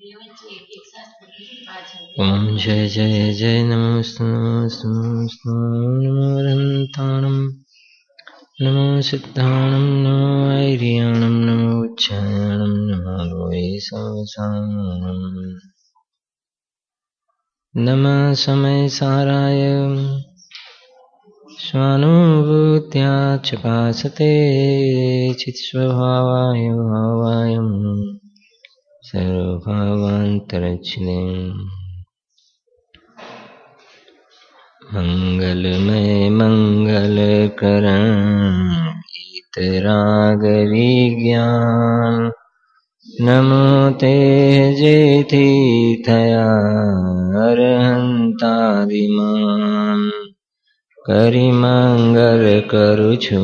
ओम जय जय जय नमोस्तु नमोस्तु नमोस्तु नमो रन्ताणं नमो सिद्धाणं नमो ऐर्याणं नमो उच्चारणं नमो लोये सवसानं नमः समय साराय स्वानुभूत्या चपासते चित्स्वभावाय भावायं सर्वभावान्तरच्छिने मंगलमय मंगलकरण ईतराग विज्ञान नमो ते जेथी थया अरहंतादिमान करी मंगल करू छू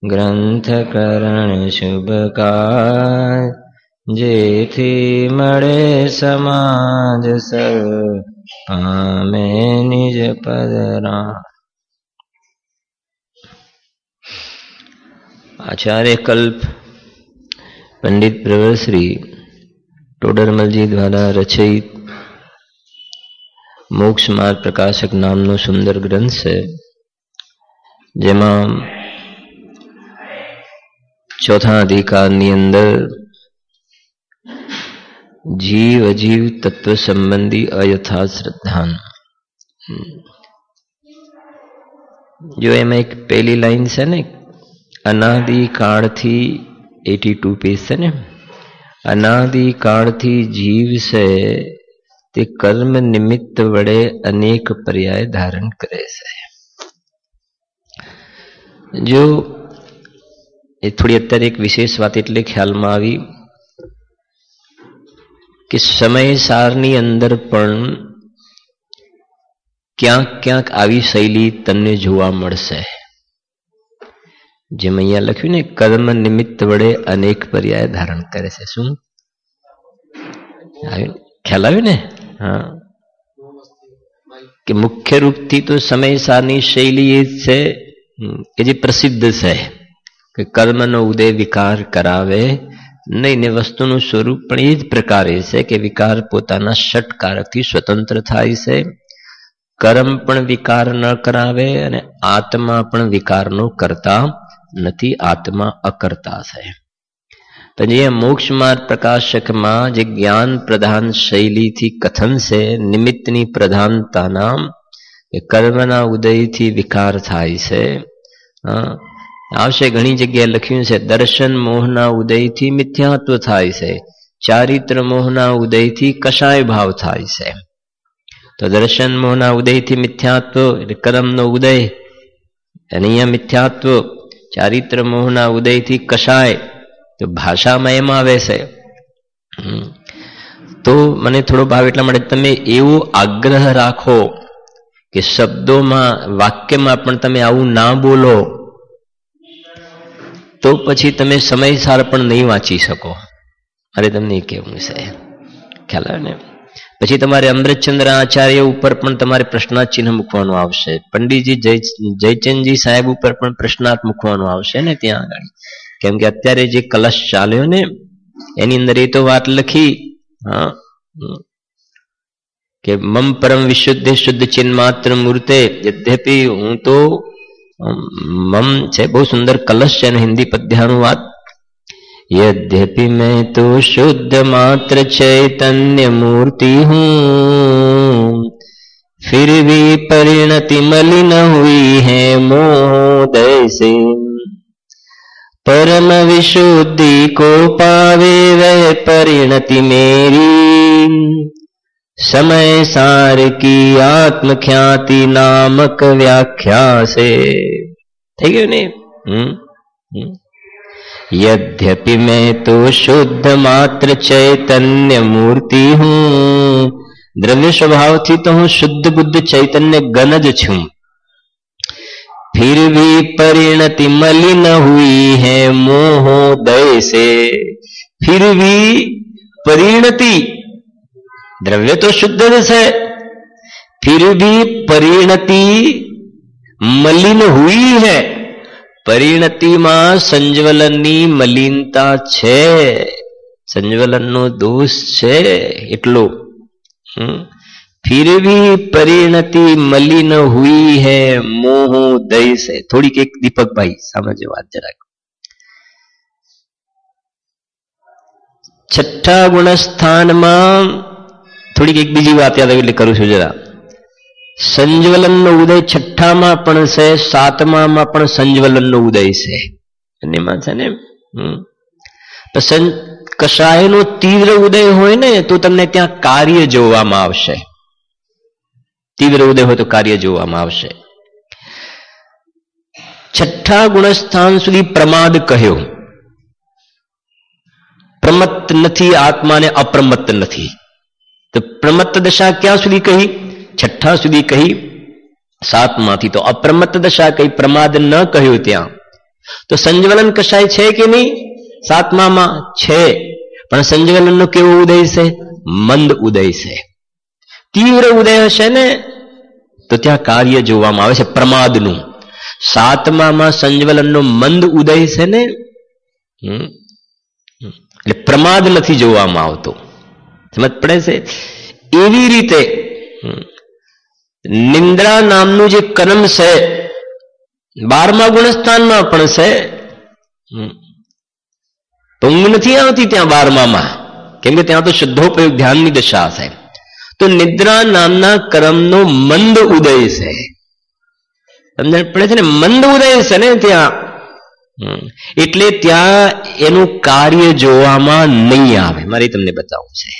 ग्रंथकरण शुभकाय जेथी मळे समाज सर्व पामे निज पदरा। आचार्य कल्प पंडित प्रवर श्री टोडरमल जी द्वारा रचित मोक्ष मार्ग प्रकाशक नामनो सुंदर ग्रंथ है, जेमां चौथा अधिकारनी अंदर जीव अजीव तत्व संबंधी अयथार्थ श्रद्धान जो एम एक पहली लाइन से ने अनादि काल थी 82 पेज से ने अनादि काल थी जीव से ते कर्म निमित्त वड़े अनेक पर्याय धारण करे से। जो ये थोड़ी अत्यारे एक विशेष बात एटले ख्याल में आवी कि समय सारनी अंदर पण क्यांक क्यांक आवी शैली तमने जोवा मळशे। जेम अहींया लख्युं ने कर्म निमित्त वडे अनेक पर्याय धारण करे छे। शुं ख्याल आव्यो ने? हाँ, कि मुख्य रूप थी तो समय सारनी शैली ए छे के जे प्रसिद्ध छे कि कर्मनो उदय विकार करावे नहीं ने वस्तुનું સ્વરૂપ પણ એ જ પ્રકારે છે કે વિકાર પોતાના ષટ કારકથી સ્વતંત્ર થાય છે। કર્મ પણ વિકાર ન કરાવે અને આત્મા પણ વિકારનો કરતા નથી, આત્મા અકર્તા છે। તો જે મોક્ષ માર્ગ પ્રકાશકમાં જે જ્ઞાન પ્રધાન શૈલીથી કથન છે નિમિત્તની પ્રધાનતાના કર્મના ઉદયથી વિકાર થાય છે। आवश्य घणी जगह लख्यू से दर्शन मोहना उदय थी मिथ्यात्व थाय से, चारित्र मोहना उदय थी कषाय भाव थाय से। तो दर्शन मोहना उदय थी मिथ्यात्व कर्म नो उदय अनिया मिथ्यात्व, चारित्र मोहना उदय थी कषाय तो भाषा में एम आवे से। तो मने थोड़ो भाव एटला माटे तमे एवो आग्रह राखो कि शब्दों में वाक्य में पण तमे आवुं ना बोलो तो पछी तमे समय सार पण नहीं वांची सको। अरे तमने केवुं छे ख्याल आवे ने? पछी तमारे अमृतचंद्र आचार्य ऊपर पण तमारे प्रश्नार्थ चिन्ह मूकवानुं आवशे, पंडितजी जयचंदजी साहेब ऊपर पण प्रश्नार्थ मूकवानुं आवशे ने त्यां आगळ, केम के अत्यारे जे कलश चाल्यो ने एनी अंदर ए तो वात लखी हाँ के मम परम विशुद्ध शुद्ध चिन्मात्र मूर्ते यद्यपि हूँ तो मम छे बहुत सुंदर कलश है हिंदी पद्यानु वात। यद्यपि मैं तो शुद्ध मात्र चैतन्य मूर्ति हूँ फिर भी परिणति मलिन हुई है मोहदय से। परम विशुद्धि को पावे वह परिणति मेरी समय सार की आत्मख्याति नामक व्याख्या से। ठीक है नहीं? यद्यपि मैं तो शुद्ध मात्र चैतन्य मूर्ति हूँ, द्रव्य स्वभाव थी तो हूँ शुद्ध बुद्ध चैतन्य गणज छूं, फिर भी परिणति मलिन हुई है मोहोदय से। फिर भी परिणति, द्रव्य तो शुद्ध है फिर भी परिणति मलिन हुई है। परिणति में संज्वलनी मलिनता छे સંજ્વલનનો દોષ છે એટલો. फिर भी परिणति मलिन हुई है मोह दय से. થોડીક એક દીપકભાઈ સમજો વાત જરાક. છઠ્ઠા ગુણસ્થાનમાં થોડીક એક બીજી વાત યાદ આવી એટલે કરું છું જરા. સંજ્વલનનો ઉદય છઠ્ઠામાં પણ છે, સાતમામાં પણ સંજ્વલનનો ઉદય છે. એમાં છે ને કષાયનો તીવ્ર ઉદય હોય ને તો તમને ત્યાં કાર્ય જોવામાં આવશે. તીવ્ર ઉદય હોય તો કાર્ય જોવામાં આવશે. છઠ્ઠા ગુણસ્થાન સુધી પ્રમાદ કહ્યો. પ્રમત્ત નથી આત્માને, અપ્રમત્ત નથી. તો પ્રમત્ત દશા ક્યાં સુધી કહી? છઠ્ઠા સુધી કહી, સાતમાંથી. તો અપ્રમત્ત દશા કહી, પ્રમાદ ન કહ્યું ત્યાં. તો સંજ્વલન કશાય છે કે નહીં? સાતમામાં છે, પણ સંજ્વલનનો કેવો ઉદય છે? મંદ ઉદય છે. તીવ્ર ઉદય હશે ને તો ત્યાં કાર્ય જોવામાં આવે છે પ્રમાદનું. સાતમામાં સંજ્વલનનો મંદ ઉદય છે ને, એટલે પ્રમાદ નથી જોવામાં આવતો. સમજ પડે છે? એવી રીતે નિંદ્રા નામનું જે કર્મ છે 12મા ગુણસ્થાનમાં પણ છે. ઊંઘ નથી આવતી ત્યાં 12માં, કેમ કે ત્યાં તો શુદ્ધોપયોગ ધ્યાનની દશા છે. તો નિદ્રા નામના કર્મનો મંદ ઉદય છે. સમજણ પડે છે ને? મંદ ઉદય છે ને ત્યાં, એટલે ત્યાં એનું કાર્ય જોવામાં નહીં આવે. મારે તમને બતાવવું છે.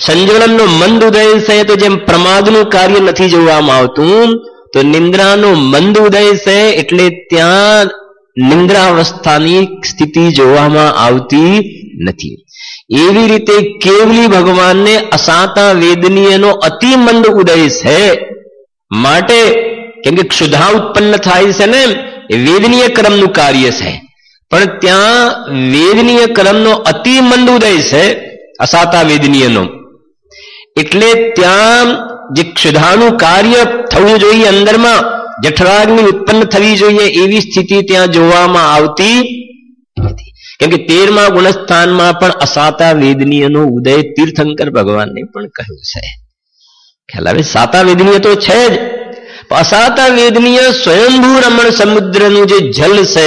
સંજ્વલનનો મંદ ઉદય છે તો જેમ પ્રમાદનું કાર્ય નથી જોવામાં આવતું, તો નિંદ્રાનો મંદ ઉદય છે એટલે ત્યાં નિંદ્રાવસ્થાની સ્થિતિ જોવામાં આવતી નથી. એવી રીતે કેવલી ભગવાનને અસાતા વેદનીયનો અતિ મંદ ઉદય છે. માટે કેમ કે ક્ષુધા ઉત્પન્ન થાય છે ને, એ વેદનીય કર્મનું કાર્ય છે, પણ ત્યાં વેદનીય કર્મનો અતિ મંદ ઉદય છે, અસાતા વેદનીયનો. એટલે ત્યાં જે ક્ષુધાનું કાર્ય થવું જોઈએ અંદરમાં, જઠરાગ્નિ ઉત્પન્ન થવી જોઈએ, એવી સ્થિતિ ત્યાં જોવામાં આવતી નથી. કેમ કે 13મા ગુણસ્થાનમાં પણ અસાતા વેદનીયનો ઉદય તીર્થંકર ભગવાનને પણ કહ્યું છે. ખ્યાલ આવે? સાતા વેદનીય તો છે જ, અસાતા વેદનીય સ્વયંભૂ રમણ સમુદ્રનું જે જલ છે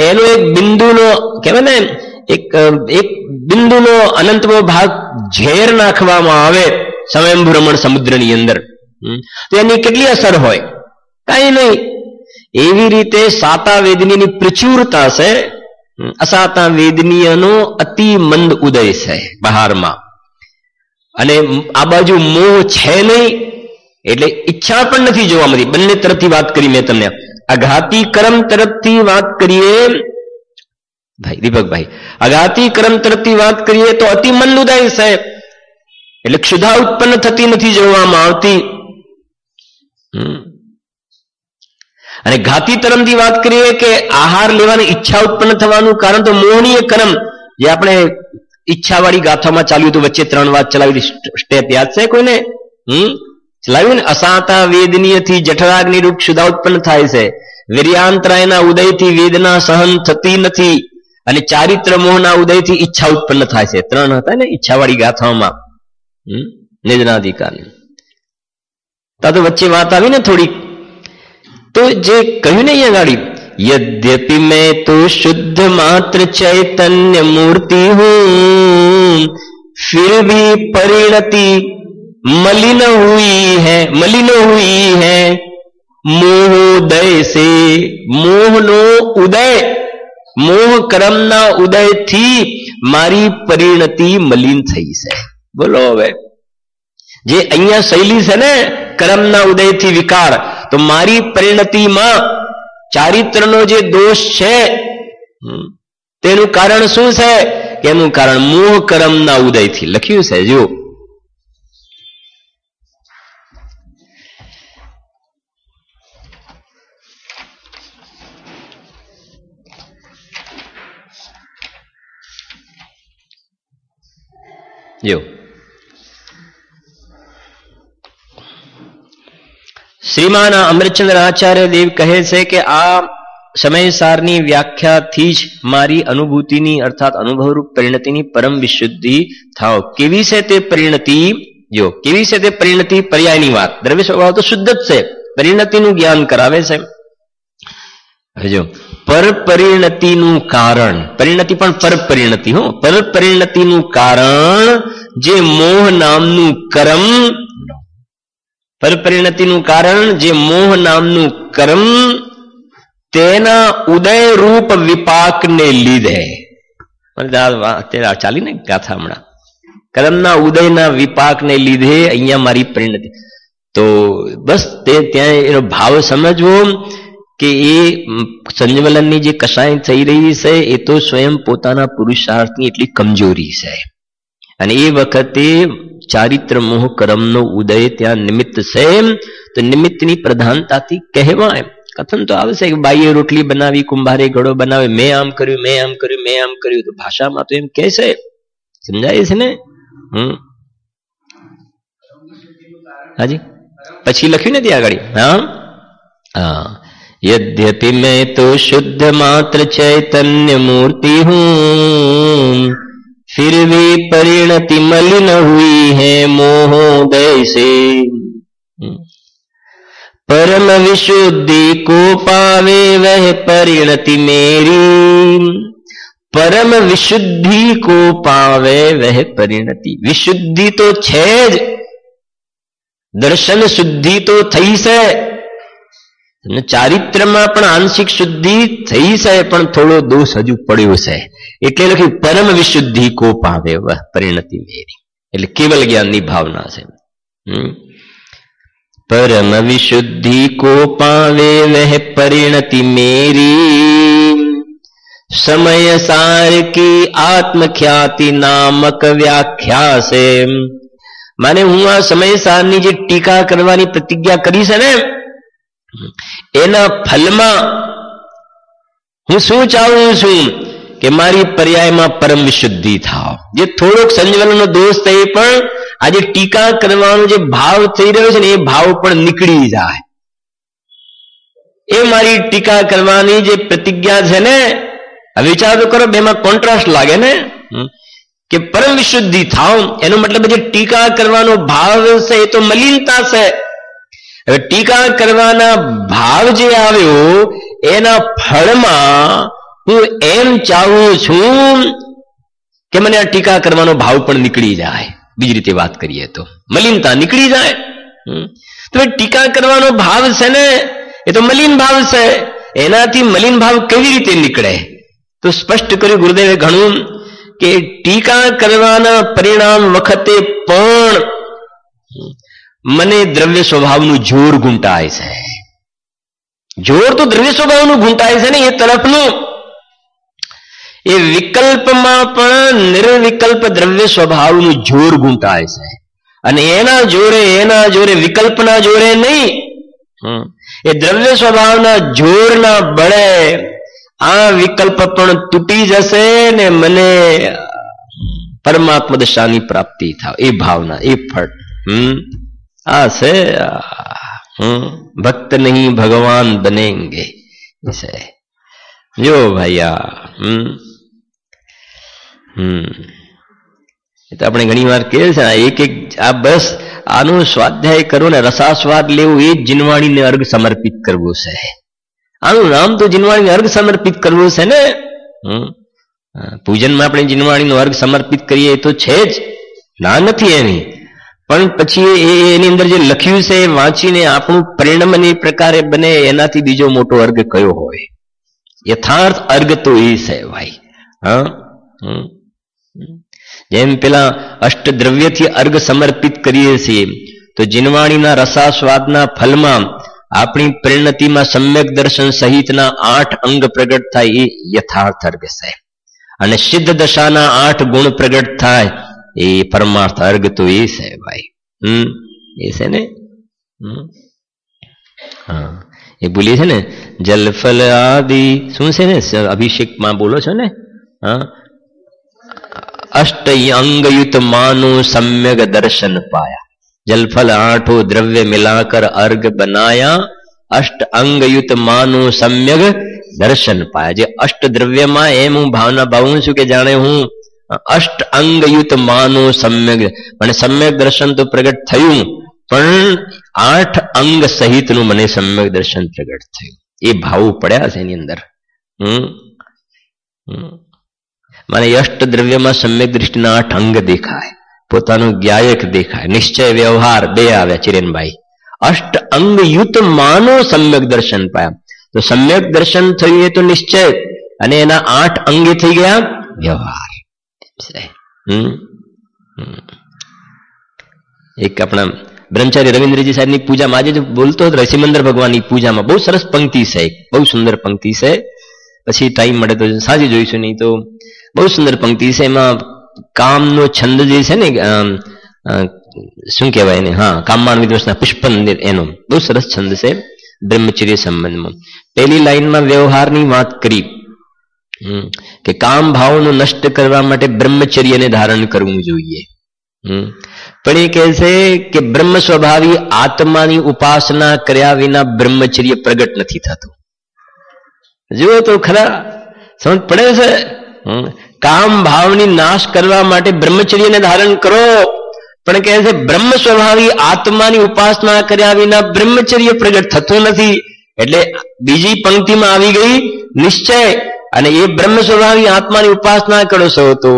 એનો એક બિંદુનો કહેવાય ને, એક બિંદુનો અનંતમો ભાગ ઝેર નાખવામાં આવે સ્વયંભૂ રમણ સમુદ્રની અંદર, તો એની કેટલી અસર હોય? કઈ નહીં. એવી રીતે સાતા વેદનીયની પ્રચુરતા છે, અસાતા વેદનીયનો અતિ મંદ ઉદય છે બહારમાં. અને આ બાજુ મોહ છે નહીં, એટલે ઈચ્છા પણ નથી જોવા મળતી. બંને તરફથી વાત કરી મેં તમને. આઘાતી કર્મ તરફથી વાત કરીએ ભાઈ દીપકભાઈ, આઘાતી કર્મ તરફથી વાત કરીએ તો અતિ મંદ ઉદય છે, એટલે ક્ષુધા ઉત્પન્ન થતી નથી જોવામાં આવતી. અને ઘાતી તરફથી વાત કરીએ કે આહાર લેવાની ઈચ્છા ઉત્પન્ન થવાનું કારણ તો મોહનીય કર્મ, જે આપણે ઈચ્છાવાળી ગાથામાં ચાલ્યું હતું, વચ્ચે 3 વાત ચલાવી, સ્ટેપ યાદ છે કોઈને? ચલાવ્યું ને? અસાતા વેદનીયથી જઠરાગ્નિ રૂપ ક્ષુધા ઉત્પન્ન થાય છે, વીર્યાંતરાયના ઉદયથી વેદના સહન થતી નથી, અને ચારિત્ર મોહના ઉદયથી ઈચ્છા ઉત્પન્ન થાય છે. 3 હતા ને ઈચ્છાવાળી ગાથામાં નિજનાધિકારની. તો વચ્ચે વાત આવી ને થોડીક, તો જે કહ્યું ને અહીંયા ગાડી, यद्यपि मैं तो शुद्ध मात्र चैतन्य मूर्ति हूं, फिर भी परिणति मलिन हुई है मोहोदय से. मोहनो उदय, मोह कर्मना उदय थी मारी परिणति मलिन થઈ છે. બોલો હવે, જે અહીંયા શૈલી છે ને કર્મના ઉદયથી વિકાર, તો મારી પરિણતિમાં ચારિત્રનો જે દોષ છે તેનું કારણ શું છે? એનું કારણ મોહ કર્મના ઉદયથી. લખ્યું છે જો, શ્રીમાન અમૃતચંદ્ર આચાર્ય દેવ કહે છે કે આ સમયસારની વ્યાખ્યાથી જ મારી અનુભૂતિની અર્થાત અનુભવરૂપ પરિણતિની પરમ વિશુદ્ધિ થાવ. કેવી છે તે પરિણતિ? જો કેવી છે તે પરિણતિ, પર્યાયની વાત. દ્રવ્ય સ્વભાવ તો શુદ્ધ જ છે, પરિણતિનું જ્ઞાન કરાવે છે. જો પર પરિણતિનું કારણ, પરિણતિ પણ પર પરિણતિ, હો, પર પરિણતિનું કારણ જે મોહ નામનું કર્મ, પર પરિણતિનું કારણ જે મોહ નામનું કર્મ તેના ઉદય રૂપ વિપાકને લીધે, અત્યારે ચાલી ને ગાથા હમણાં, કર્મના ઉદયના વિપાકને લીધે અહીંયા મારી પરિણતિ. તો બસ તે ત્યાં એનો ભાવ સમજવો કે એ સંજ્વલનની જે કસાય થઈ રહી છે એ તો સ્વયં પોતાના પુરુષાર્થની એટલી કમજોરી છે, અને એ વખતે ચારિત્ર મોહ કર્મનો ઉદય ત્યાં નિમિત્ત છે. તો નિમિત્તની પ્રધાનતાથી કહેવાય. કથન તો આવશે કે બાઈએ રોટલી બનાવી, કુંભારે ઘડો બનાવે, મેં આમ કર્યું, મેં આમ કર્યું, મેં આમ કર્યું. તો ભાષામાં તો એમ કહે છે, સમજાય છે ને? હાજી પછી લખ્યું નથી આગળ. હા, यद्यपि मैं तो शुद्ध मात्र चैतन्य मूर्ति हूँ, फिर भी परिणति मलिन हुई है मोहोदय से. परम विशुद्धि को पावे वह परिणति मेरी, परम विशुद्धि को पावे वह परिणति. विशुद्धि तो છે જ, દર્શન શુદ્ધિ તો થઈ છે, ચારિત્રમાં પણ આંશિક શુદ્ધિ થઈ છે, પણ થોડો દોષ હજુ પડ્યો છે. એટલે લખ્યું પરમ વિશુદ્ધિ કો પાવે વહ પરિણતિ મેરી, એટલે કેવલ જ્ઞાનની ભાવના છે. परम विशुद्धि को पावे वह परिणति मेरी, समय सार की आत्मख्याति नामक व्याख्या से. माने હું આ સમય સારની જે ટીકા કરવાની પ્રતિજ્ઞા કરી છે ને, એના ફલમાં હું શું ચાહું છું કે મારી પર્યાયમાં પરમ વિશુદ્ધિ થાવ. જે થોડોક સંજ્વલનનો દોષ થઈ પણ આજે ટીકા કરવાનો જે ભાવ થઈ રહ્યો છે ને, એ ભાવ પણ નીકળી જાય. એ મારી ટીકા કરવાની જે પ્રતિજ્ઞા છે ને, વિચાર તો કરો, બેમાં કોન્ટ્રાસ્ટ લાગે ને, કે પરમ વિશુદ્ધિ થાવ. એનો મતલબ જે ટીકા કરવાનો ભાવ છે એ તો મલિનતા છે. હવે ટીકા કરવાના ભાવ જે આવ્યો એના ફળમાં હું એમ ચાહું છું કે મને આ ટીકા કરવાનો ભાવ પણ નીકળી જાય. બીજી રીતે વાત કરીએ તો મલિનતા નીકળી જાય. તો ટીકા કરવાનો ભાવ છે ને, એ તો મલિન ભાવ છે. એનાથી મલિન ભાવ કેવી રીતે નીકળે? તો સ્પષ્ટ કર્યું ગુરુદેવે ઘણું કે ટીકા કરવાના પરિણામ વખતે પણ મને દ્રવ્ય સ્વભાવનું જોર ઘૂંટાય છે. જોર તો દ્રવ્ય સ્વભાવનું ઘૂંટાય છે ને, એ તરફનું. એ વિકલ્પમાં પણ નિર્વિકલ્પ દ્રવ્ય સ્વભાવનું જોર ઘૂંટાય છે, અને એના જોરે વિકલ્પના જોરે નહીં, એ દ્રવ્ય સ્વભાવના જોરના બળે આ વિકલ્પ પણ તૂટી જશે ને મને પરમાત્મા દશાની પ્રાપ્તિ થાય. એ ભાવના, એ ફળ આ છે. ભક્ત નહીં ભગવાન બનેંગે. જો ભાઈ એ તો આપણે ઘણી વાર કહે છે, એક આ બસ આનું સ્વાધ્યાય કરો ને રસાસ્વાદ લેવું, એ જ જીનવાણીને અર્ઘ સમર્પિત કરવું છે. આનું નામ તો જીનવાણીને અર્ઘ સમર્પિત કરવું છે ને. પૂજનમાં આપણે જીનવાણીનો અર્ઘ સમર્પિત કરીએ એ તો છે જ, ના નથી એની. પણ પછી એની અંદર જે લખ્યું છે એ વાંચીને આપણું પરિણામ એ પ્રકારે બને, એનાથી બીજો મોટો અર્ઘ કયો હોય? યથાર્થ અર્ઘ તો એ છે ભાઈ. જેમ પેલા અષ્ટદ્રવ્યથી અર્ઘ સમર્પિત કરીએ છીએ, તો જીનવાણીના રસાસ્વાદના ફલમાં આપણી પરિણતિમાં સમ્યક દર્શન સહિતના 8 અંગ પ્રગટ થાય, એ યથાર્થ અર્ઘ છે. અને સિદ્ધ દશાના 8 ગુણ પ્રગટ થાય, એ પરમાર્થ અર્ઘ તો એ છે ભાઈ. એ છે ને. હા, એ બોલીએ છે ને, જલફલ આદિ શું છે ને, અભિષેકમાં બોલો છો ને. હા, અષ્ટ અંગયુત માનું सम्यक दर्शन पाया, जलफल 8 द्रव्य मिलाकर अर्घ बनाया, अष्ट अंगयुत मानु सम्यक દર્શન પાયા. જે અષ્ટ દ્રવ્યમાં એમ હું ભાવના ભાવું છું કે જાણે હું અષ્ટ અંગયુત માનો સમ્યક, મને સમ્યક દર્શન તો પ્રગટ થયું, પણ 8 અંગ સહિતનું મને સમ્યક દર્શન પ્રગટ થયું. એ ભાવ પડ્યા છે એની અંદર. મને અષ્ટ દ્રવ્યમાં સમ્યક દૃષ્ટિના 8 અંગ દેખાય, પોતાનું જ્ઞાયક દેખાય, નિશ્ચય વ્યવહાર 2 આવ્યા ચિરેનભાઈ. અષ્ટ અંગયુત માનો સમ્યક દર્શન પાયા. તો સમ્યક દર્શન થયું એ તો નિશ્ચય, અને એના 8 અંગે થઈ ગયા વ્યવહાર. એક આપણા બ્રહ્મચારી રવિન્દ્રજી સાહેબની પૂજામાં આજે બોલતો હતો, સિમંદર ભગવાનની પૂજામાં બહુ સરસ પંક્તિ છે, બહુ સુંદર પંક્તિ છે. પછી ટાઈમ મળે તો સાંજે જોઈશું, નહીં તો બહુ સુંદર પંક્તિ છે. એમાં કામનો છંદ જે છે ને, શું કહેવાય એને, હા, કામમાન વિદ્વસના પુષ્પંદર, એનો બહુ સરસ છંદ છે બ્રહ્મચર્ય સંબંધમાં. પહેલી લાઈનમાં વ્યવહારની વાત કરી કે કામ ભાવનો નષ્ટ કરવા માટે બ્રહ્મચર્યને ધારણ કરવું જોઈએ. પણ એ કહે છે કે બ્રહ્મ સ્વભાવી આત્માની ઉપાસના કર્યા વિના બ્રહ્મચર્ય પ્રગટ નથી થતું. જુઓ તો ખરા, સમજ પડે છે. કામ ભાવની નાશ કરવા માટે બ્રહ્મચર્યને ધારણ કરો, પણ કહે છે બ્રહ્મ સ્વભાવી આત્માની ઉપાસના કર્યા વિના બ્રહ્મચર્ય પ્રગટ થતું નથી. એટલે બીજી પંક્તિમાં આવી ગઈ નિશ્ચય, અને એ બ્રહ્મ સ્વભાવી આત્માની ઉપાસના કરો છો તો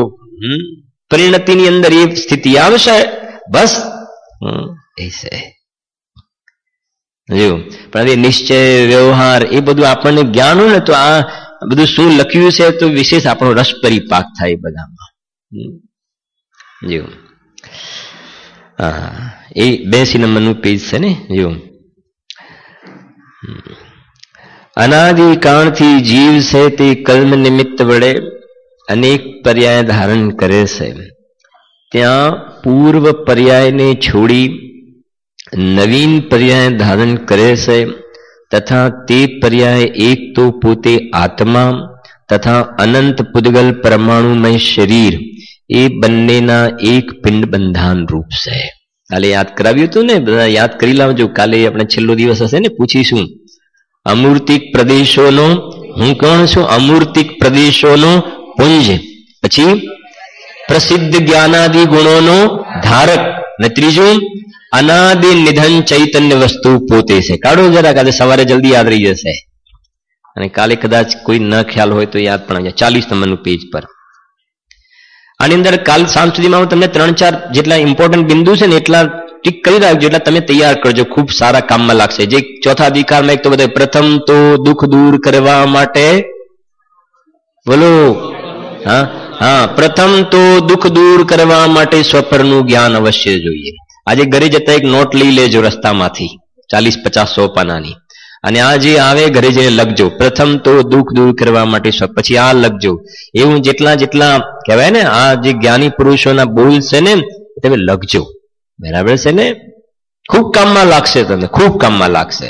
પરિણતિની અંદર એ સ્થિતિ આવશે. બસ એ છે. પણ હવે નિશ્ચય વ્યવહાર એ બધું આપણને જ્ઞાન હોય ને, તો આ બધું શું લખ્યું છે તો વિશેષ આપણો રસ પરિપાક થાય બધામાં. એ 82 નંબરનું પેજ છે ને. જો અનાદિકાળથી જીવ છે તે કર્મ નિમિત્ત વડે અનેક પર્યાય ધારણ કરે છે. ત્યાં પૂર્વ પર્યાયને છોડી નવીન પર્યાય ધારણ કરે છે, તથા તે પર્યાય એક તો પોતે આત્મા તથા અનંત પુદ્ગલ પરમાણુમય શરીર, એ બંનેના એક પિંડ બંધાન રૂપ છે. કાલે યાદ કરાવ્યું હતું ને, બધા યાદ કરી લાવજો. કાલે આપણે છેલ્લો દિવસ હશે ને, પૂછીશું અમૂર્તિક પ્રદેશોનો, હું કોણ છું? અમૂર્તિક પ્રદેશોનો પુંજ, પછી પ્રસિદ્ધ જ્ઞાનાદિ ગુણોનો ધારક, ને ત્રીજું અનાદિ નિધન ચૈતન્ય વસ્તુ પોતે છે. કાઢો જરા, કાલે સવારે જલ્દી યાદ રહી જશે. અને કાલે કદાચ કોઈ ન ખ્યાલ હોય તો યાદ પણ આવી જાય. 40 નંબરનું પેજ પર. આની અંદર કાલ સાંજ સુધીમાં હું તમને 3-4 જેટલા ઇમ્પોર્ટન્ટ બિંદુ છે ને એટલા ટીક કરી રાખજો, એટલા તમે તૈયાર કરજો, ખૂબ સારા કામમાં લાગશે. જે ચોથા અધિકારમાં એક તો બધા પ્રથમ તો દુઃખ દૂર કરવા માટે, બોલો, હા, પ્રથમ તો દુઃખ દૂર કરવા માટે સ્વપરનું જ્ઞાન અવશ્ય જોઈએ. આજે ઘરે જતા એક નોટ લઈ લેજો રસ્તામાંથી, 40-50-100 પાનાની, અને આ જે આવે ઘરે જઈને લખજો. પ્રથમ તો દુઃખ દૂર કરવા માટે, પછી આ લખજો. એવું જેટલા જેટલા કહેવાય ને, આ જે જ્ઞાની પુરુષોના બોલ છે ને, તમે લખજો. બરાબર છે ને? ખૂબ કામમાં લાગશે, તમને ખૂબ કામમાં લાગશે.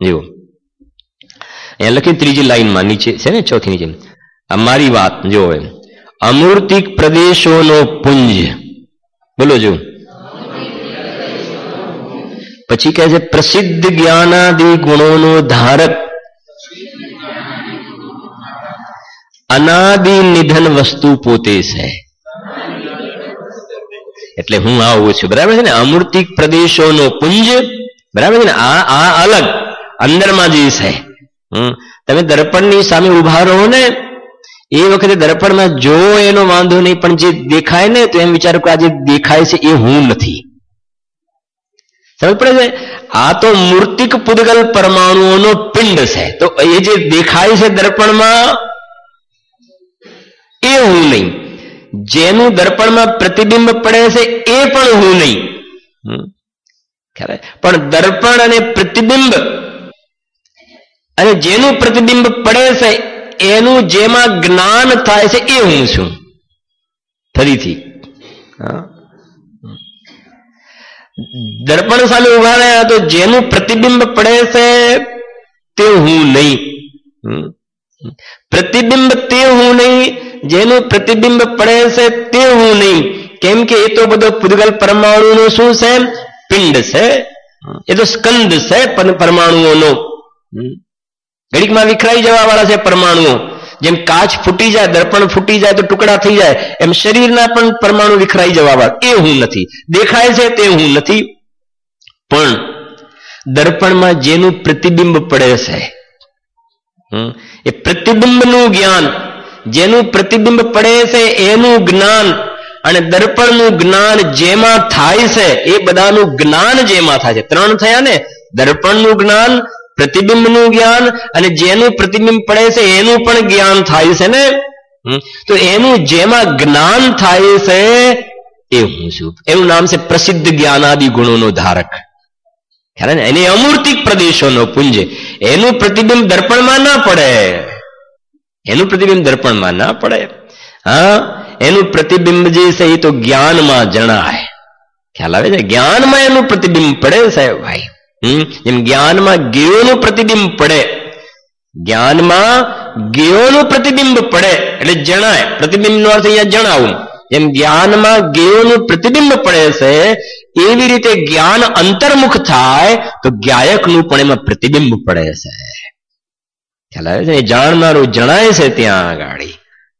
જો અહીંયા લખી ત્રીજી લાઈનમાં નીચે છે ને, ચોથી નીચે અમારી વાત જો, અમૂર્તિક પ્રદેશોનો પુંજ, બોલો જો. પછી કહે છે પ્રસિદ્ધ જ્ઞાનાદિ ગુણોનો ધારક, અનાદિ નિધન વસ્તુ પોતે છે. એટલે હું આવું છું. બરાબર છે ને? અમૂર્તિક પ્રદેશોનો પુંજ, બરાબર છે ને? આ અલગ અંદરમાં જે છે. તમે દર્પણની સામે ઉભા રહો ને, એ વખતે દર્પણમાં જો એનો વાંધો નહીં, પણ જે દેખાય ને તો એમ વિચારો કે આ જે દેખાય છે એ હું નથી. સમજ પડે છે? આ તો મૂર્તિક પુદ્ગલ પરમાણુઓનો પિંડ છે. તો એ જે દેખાય છે દર્પણમાં એ હું નહીં. જેનું દર્પણમાં પ્રતિબિંબ પડે છે એ પણ હું નહીં. પણ દર્પણ અને પ્રતિબિંબ, અને જેનું પ્રતિબિંબ પડે છે એનું જેમાં જ્ઞાન થાય છે એ હું છું. ફરીથી દર્પણ સામે ઉભા રહ્યા તો જેનું પ્રતિબિંબ પડે છે તે હું નહીં. પ્રતિબિંબ તે હું નહીં, જેનું પ્રતિબિંબ પડે છે તે હું નહીં. કેમ કે એ તો બધો પુદ્ગલ પરમાણુનો શું છે? પિંડ છે. એ તો સ્કંદ છે પરમાણુઓનો. ઘડીકમાં વિખરાઈ જવા વાળા છે પરમાણુઓ. જેમ કાચ ફૂટી જાય, દર્પણ ફૂટી જાય તો ટુકડા થઈ જાય, એમ શરીરના પણ પરમાણુ વિખરાઈ જવા વાળા. એ હું નથી. દેખાય છે તે હું નથી. પણ દર્પણમાં જેનું પ્રતિબિંબ પડે છે, એ પ્રતિબિંબનું જ્ઞાન, જેનું પ્રતિબિંબ પડે છે એનું જ્ઞાન, અને દર્પણનું જ્ઞાન જેમાં થાય છે એ બધાનું જ્ઞાન જેમાં થાય છે. ત્રણ થયા ને, દર્પણનું જ્ઞાન, પ્રતિબિંબનું જ્ઞાન, અને જેનું પ્રતિબિંબ પડે છે એનું પણ જ્ઞાન થાય છે ને. તો એનું જેમાં જ્ઞાન થાય છે એ હું છું. એનું નામ છે પ્રસિદ્ધ જ્ઞાનાદિ ગુણોનો ધારક. ખ્યાલ ને? એની અમૂર્તિક પ્રદેશોનો પુંજ. એનું પ્રતિબિંબ દર્પણમાં ના પડે, એનું પ્રતિબિંબ દર્પણમાં ના પડે. હા, એનું પ્રતિબિંબ જે છે એ તો જ્ઞાનમાં જણાય. ખ્યાલ આવે છે? જ્ઞાનમાં એનું પ્રતિબિંબ પડે સાહેબ ભાઈ. જેમ જ્ઞાનમાં જ્ઞેયોનું પ્રતિબિંબ પડે, જ્ઞાનમાં જ્ઞેયોનું પ્રતિબિંબ પડે એટલે જણાય. પ્રતિબિંબનો અર્થ અહીંયા જણાવું. જેમ જ્ઞાનમાં જ્ઞેયોનું પ્રતિબિંબ પડે છે એવી રીતે જ્ઞાન અંતર્મુખ થાય તો જ્ઞાયકનું પણ એમાં પ્રતિબિંબ પડે છે. ખ્યાલ આવે છે? જાણનારું જણાય છે ત્યાં આગળ.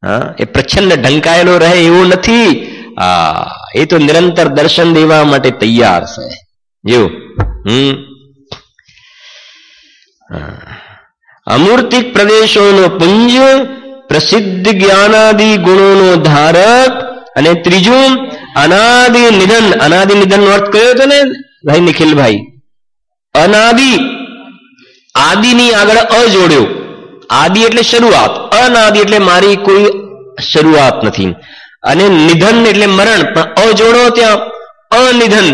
હા, એ પ્રચ્છન્ન ઢંકાયેલો રહે એવું નથી. એ તો નિરંતર દર્શન દેવા માટે તૈયાર છે. જેવું અમૂર્તિક પ્રદેશોનો પુંજ, પ્રસિદ્ધ જ્ઞાનાદિ ગુણોનો ધારક, અને ત્રીજું અનાદિ નિધન. અનાદિ નિધન નો અર્થ કયો હતો ને ભાઈ નિખિલભાઈ? અનાદિ, આદિની આગળ અ જોડ્યો. આદિ એટલે શરૂઆત, અનાદિ એટલે મારી કોઈ શરૂઆત નથી, અને નિધન એટલે મરણ, પણ અ જોડો ત્યાં, અનિધન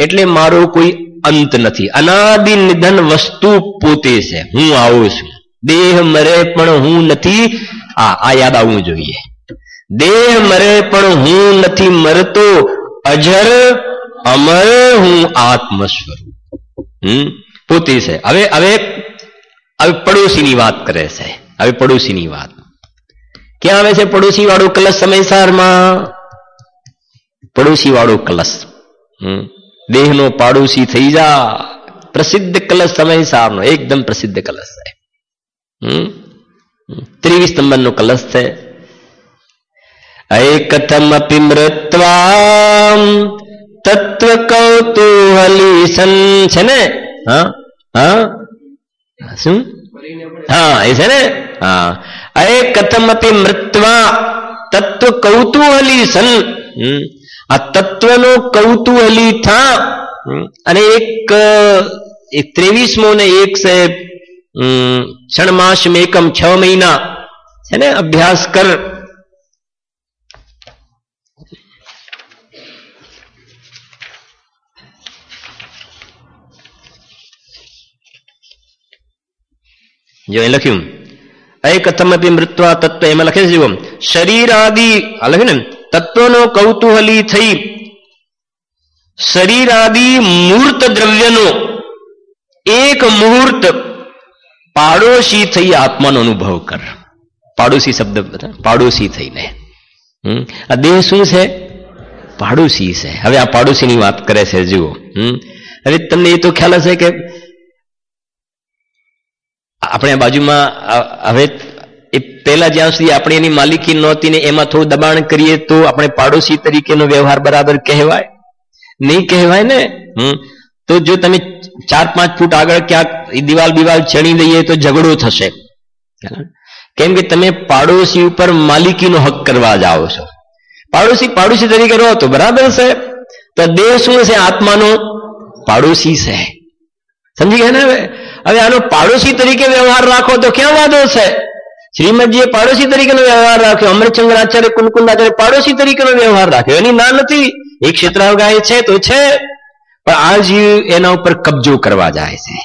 એટલે મારો કોઈ અંત નથી. અનાદિ નિધન વસ્તુ પોતે છે. હું આવું છું. દેહ મરે પણ હું નથી. આ યાદ આવવું જોઈએ. દેહ મરે પણ હું નથી મરતો, અજર અમર હું આત્મ સ્વરૂપ. પોતે છે. હવે હવે હવે પડોશીની વાત કરે છે. હવે પડોશીની વાત ક્યાં આવે છે? પડોશી વાળો કલશ સમયસારમાં. પડોશી વાળો કલશ, દેહનો પાડોશી થઈ જા. પ્રસિદ્ધ કલશ સમયસારનો, એકદમ પ્રસિદ્ધ કલશ છે. 23 નંબરનો કલશ છે. એકથમ અપી મૃત્વા તત્વ કૌતૂહલી સન. છે ને? હા હા, શું? હા, એ છે ને? હા, એકથમ અપી મૃત્વા તત્વ કૌતૂહલી સન. આ તત્વનો કૌતૂહલી થા. અને એક 23મો ને એક છે ક્ષણમાસ એકમ, 6 મહિના છે ને અભ્યાસ કર. જો એ લખ્યું એકથમપી મૃત્વા તત્વ, એમાં લખે છે જુઓ, શરીર આદિ લખ્યું ને, તત્વનો કૌતૂહલી થઈ શરીર આદિ મૂર્ત દ્રવ્યનો એક મુહૂર્ત પાડોશી થઈ આત્માનો અનુભવ કર. પાડોશી શબ્દ, પાડોશી થઈને. આ દેહ શું છે? પાડોશી છે. હવે આ પાડોશીની વાત કરે છે જુઓ. હવે તમને એ તો ખ્યાલ હશે કે આપણે બાજુમાં હવે એ પહેલા જ્યાં સુધી આપણે એની માલિકી નહોતી ને એમાં થોડું દબાણ કરીએ તો આપણે પાડોશી તરીકેનો વ્યવહાર બરાબર કહેવાય? નહીં કહેવાય ને. તો જો તમે 4-5 ફૂટ આગળ ક્યાંક દિવાલ ચણી દઈએ તો ઝઘડો થશે. કેમ કે તમે પાડોશી ઉપર માલિકીનો હક કરવા જાઓ છો. પાડોશી તરીકે રહો તો બરાબર છે. તો દેહ શું છે? આત્માનો પાડોશી છે. સમજી ગયા ને? હવે આનો પાડોશી તરીકે વ્યવહાર રાખો તો ક્યાં વાંધો છે? શ્રીમદજીએ પાડોશી તરીકેનો વ્યવહાર રાખ્યો. અમૃતચંદ્ર આચાર્ય, કુલકુંડ આચાર્ય પાડોશી તરીકેનો વ્યવહાર રાખ્યો. એની ના નથી. એક ક્ષેત્રાવગાય છે તો છે, પણ આ જીવ એના ઉપર કબજો કરવા જાય છે.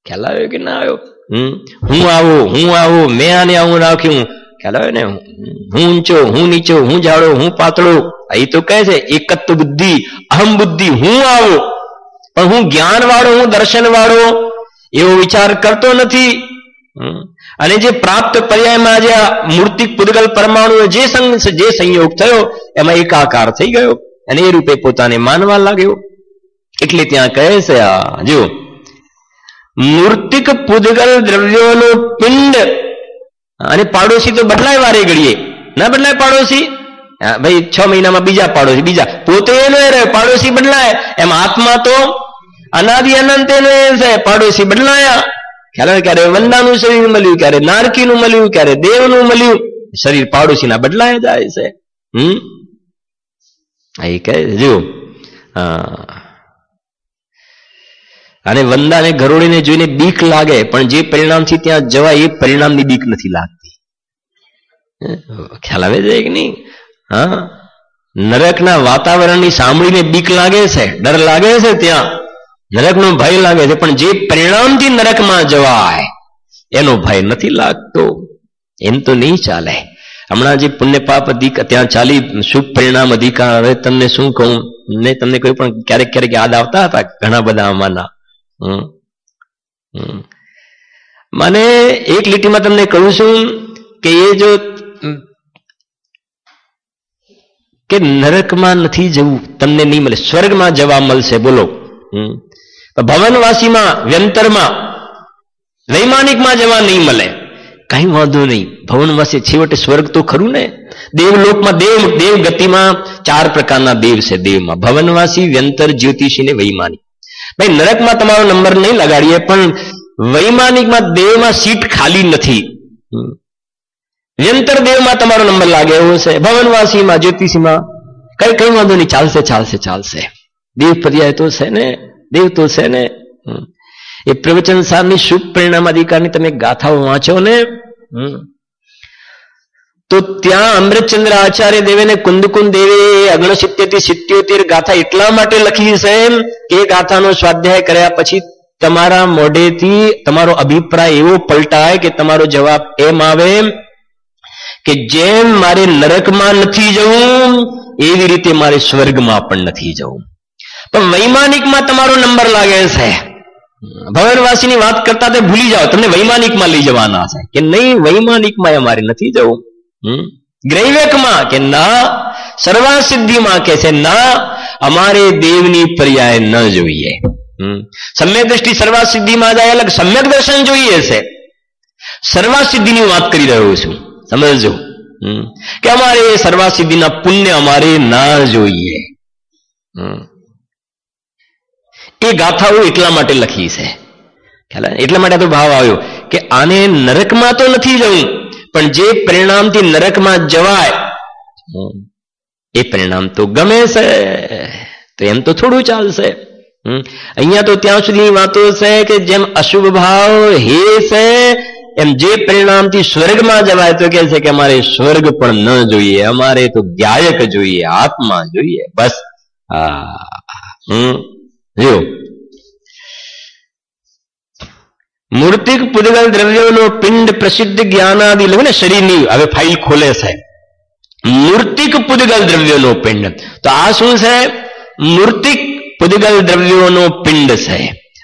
ખ્યાલ આવ્યો કે ના આવ્યો? હું આવો મેં આને આવું રાખ્યું. ખ્યાલ આવ્યો ને? હું ઊંચો, હું નીચો, હું જાડો, હું પાતળો. એ તો કહે છે એકત્વ બુદ્ધિ, અહમ બુદ્ધિ. હું આવો, પણ હું જ્ઞાન વાળો, હું દર્શન વાળો એવો વિચાર કરતો નથી. અને જે પ્રાપ્ત પર્યાયમાં જે મૂર્તિક પૂદગલ પરમાણુ જે સંયોગ થયો એમાં એકાકાર થઈ ગયો અને એ રૂપે પોતાને માનવા લાગ્યો. એટલે ત્યાં કહે છે જો મૂર્તિક પૂદગલ દ્રવ્યોનો પિંડ, અને પાડોશી તો બદલાય વારે ઘડીએ, ના બદલાય પાડોશી? ભાઈ 6 મહિનામાં બીજા પાડોશી, બીજા, પોતે એનો એ રહે, પાડોશી બદલાય. એમ આત્મા તો અનાદિ અનંત એનો એ છે, પાડોશી બદલાયા. ખ્યાલ, ક્યારે વંદાનું શરીર મળ્યું, ક્યારે નારકીનું મળ્યું, ક્યારે દેવનું મળ્યું, શરીર પાડોશીના બદલાય જાય છે. એ કહે જો, અને વંદાને ગરોળીને જોઈને બીક લાગે, પણ જે પરિણામથી ત્યાં જવાય એ પરિણામની બીક નથી લાગતી. ખ્યાલ આવે છે કે નહીં? હા, નરકના વાતાવરણની સાંભળીને બીક લાગે છે, ડર લાગે છે, ત્યાં નરકનો ભય લાગે છે, પણ જે પરિણામથી નરકમાં જવાય એનો ભય નથી લાગતો. એમ તો નહીં ચાલે. હમણાં જે પુણ્ય પાપ ત્યાં ચાલી શુભ પરિણામ અધિકાર, હવે તમને શું કહું, મેં તમને કોઈ પણ ક્યારેક ક્યારેક યાદ આવતા હતા ઘણા બધા આમાંના. મને એક લીટીમાં તમને કહું છું કે એ જો કે નરકમાં નથી જવું, તમને નહીં મળે, સ્વર્ગમાં જવા મળશે. બોલો, ભવનવાસીમાં, વ્યંતરમાં, વૈમાનિકમાં જવા નહીં મળે. કઈ વાંધો નહીં, ભવનવાસી છેવટે સ્વર્ગ તો ખરું ને. દેવલોકમાં, દેવ ગતિમાં 4 પ્રકારના દેવ છે. દેવમાં ભવનવાસી, વ્યંતર, જ્યોતિષી ને વૈમાનિક. ભાઈ નરકમાં તમારો નંબર નહીં લગાડીએ, પણ વૈમાનિકમાં, દેવમાં સીટ ખાલી નથી. વ્યંતર દેવમાં તમારો નંબર લાગે એવો છે. ભવનવાસીમાં, જ્યોતિષીમાં કઈ વાંધો નહીં, ચાલશે ચાલશે ચાલશે. દેવ પર્યાય તો છે ને, દેવ તો છે ને. એ પ્રવચન સારની શુભ પરિણામ અધિકારની તમે ગાથાઓ વાંચો ને, તો ત્યાં અમૃતચંદ્ર આચાર્ય દેવે ને કુંદકુંદ દેવે 69-77 ગાથા એટલા માટે લખી છે કે એ ગાથાનો સ્વાધ્યાય કર્યા પછી તમારા મોઢેથી તમારો અભિપ્રાય એવો પલટાય કે તમારો જવાબ એમ આવે કે જેમ મારે નરકમાં નથી જવું એવી રીતે મારે સ્વર્ગમાં પણ નથી જવું. પણ વૈમાનિકમાં તમારો નંબર લાગે છે. ભવનવાસીની વાત કરતા તે ભૂલી જાઓ, તમને વૈમાનિકમાં લઈ જવાના છે કે નહીં, વૈમાનિકમાં અમારે નથી જવું. ગ્રૈવેકમાં કે ના, સર્વાસિદ્ધિમાં કે છે ના, અમારે દેવની પર્યાય ન જોઈએ. સમ્યક દ્રષ્ટિ સર્વાસિદ્ધિમાં જાય અલગ, સમ્યક દર્શન જોઈએ છે. સર્વાસિદ્ધિની વાત કરી રહ્યો છું, સમજો કે અમારે સર્વાસિદ્ધિના પુણ્ય અમારે ના જોઈએ. એ ગાથાઓ એટલા માટે લખી છે, એટલા માટે તો ભાવ આવ્યો કે આને નરકમાં તો નથી જવું, પણ જે પરિણામથી નરકમાં જવાય એ પરિણામ તો ગમે છે, તો એમ તો થોડું ચાલશે. અહીંયા તો ત્યાં સુધી વાતો છે કે જેમ અશુભ ભાવ હે છે, એમ જે પરિણામથી સ્વર્ગમાં જવાય તો કે છે કે અમારે સ્વર્ગ પણ ન જોઈએ, અમારે તો જ્ઞાયક જોઈએ, આત્મા જોઈએ, બસ. જો મૂર્તિક પૂદગલ દ્રવ્યોનો પિંડ પ્રસિદ્ધ જ્ઞાનાદિ લખે ને શરીરની, હવે ફાઇલ ખોલે છે, મૂર્તિક પૂદગલ દ્રવ્યોનો પિંડ. તો આ શું છે? મૂર્તિક પૂદગલ દ્રવ્યોનો પિંડ છે.